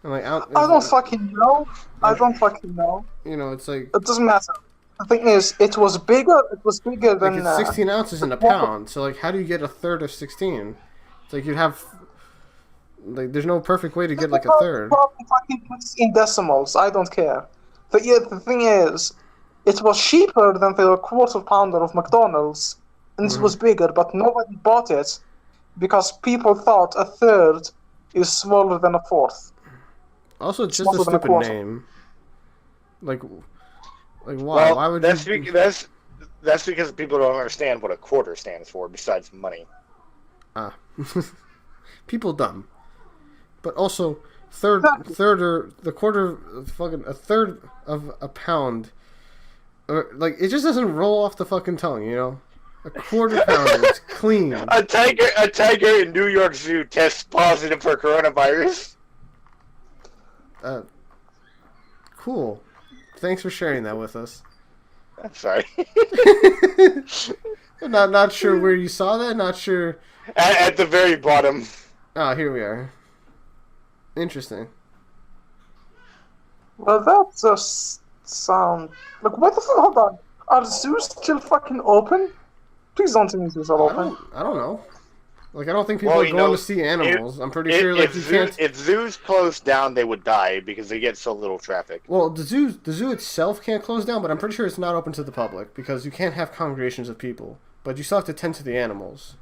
A: And like
B: I don't fucking know. I don't fucking know.
A: You know, it's like
B: It doesn't matter. The thing is, it was bigger. It was bigger
A: like
B: than.
A: it's 16 ounces in a pound. So like, how do you get a third of 16? It's like you'd have like there's no perfect way to get like a third.
B: Probably fucking puts in decimals. I don't care. But yeah, the thing is, it was cheaper than the quarter pounder of McDonald's, and it was bigger, but nobody bought it because people thought a third is smaller than a fourth.
A: Also, it's just a stupid name. Like why?
C: Well,
A: why would
C: that's
A: you?
C: That's because people don't understand what a quarter stands for besides money.
A: Ah, people dumb. But also, the quarter, fucking a third of a pound. Or, like, it just doesn't roll off the fucking tongue, you know? A quarter pounder, it's clean.
C: A tiger in New York Zoo tests positive for coronavirus.
A: Cool. Thanks for sharing that with us.
C: I'm sorry.
A: Not sure where you saw that, not sure.
C: At the very bottom.
A: Oh, here we are. Interesting.
B: Well, that just sound like what the fuck? Hold on, are zoos still fucking open? Please don't tell me zoos are open.
A: I don't know. Like, I don't think people are going to see animals. I'm pretty sure, like, you can't...
C: If zoos closed down, they would die because they get so little traffic.
A: Well, the zoo itself can't close down, but I'm pretty sure it's not open to the public because you can't have congregations of people. But you still have to tend to the animals.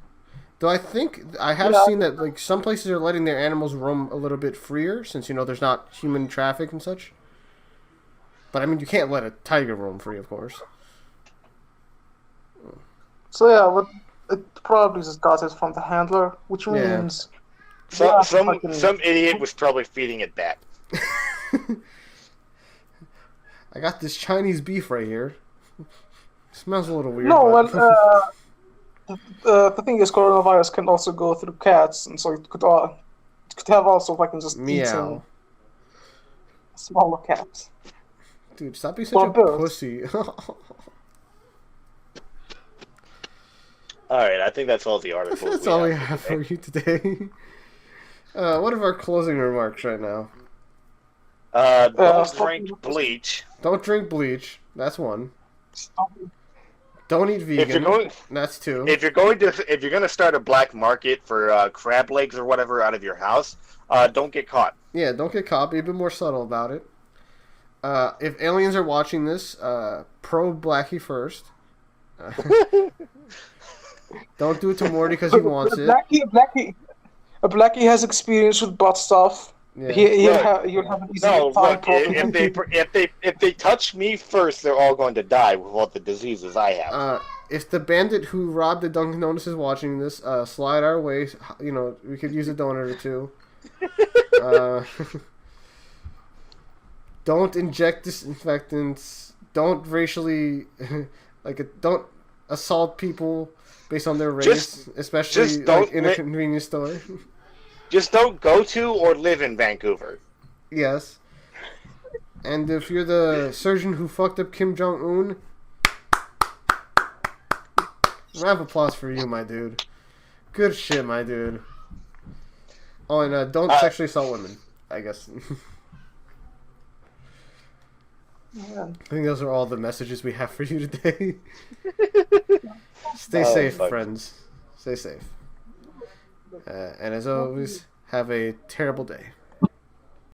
A: Though I think I have seen that, like, some places are letting their animals roam a little bit freer since, you know, there's not human traffic and such. But, I mean, you can't let a tiger roam free, of course.
B: So, yeah, but it probably just got it from the handler, which means...
C: Some idiot was probably feeding it that.
A: I got this Chinese beef right here. Smells a little weird.
B: No,
A: but...
B: well, the thing is, coronavirus can also go through cats, and so it could have also fucking just eaten smaller cats.
A: Dude, stop being such a pussy.
C: Alright, I think that's all the articles.
A: That's all we have for you today. What are our closing remarks right now?
C: Don't drink bleach.
A: Don't drink bleach. That's one. Don't eat vegan. That's two.
C: If you're going to start a black market for crab legs or whatever out of your house, don't get caught.
A: Yeah, don't get caught. Be a bit more subtle about it. If aliens are watching this, probe Blacky first. Don't do it to Morty because he wants it.
B: Blacky has experience with butt stuff. Yeah. You'll have an easy time.
C: Look, if they touch me first, they're all going to die with all the diseases I have.
A: If the bandit who robbed the Dunkin' Donuts is watching this, slide our way. You know, we could use a donut or two. Don't inject disinfectants. Don't racially, don't assault people based on their race, especially in a convenience store.
C: Just don't go to or live in Vancouver.
A: Yes. And if you're the surgeon who fucked up Kim Jong-un, round of applause for you, my dude. Good shit, my dude. Oh, and don't sexually assault women, I guess.
B: Yeah.
A: I think those are all the messages we have for you today. Stay safe, friends. Stay safe. And as always, have a terrible day.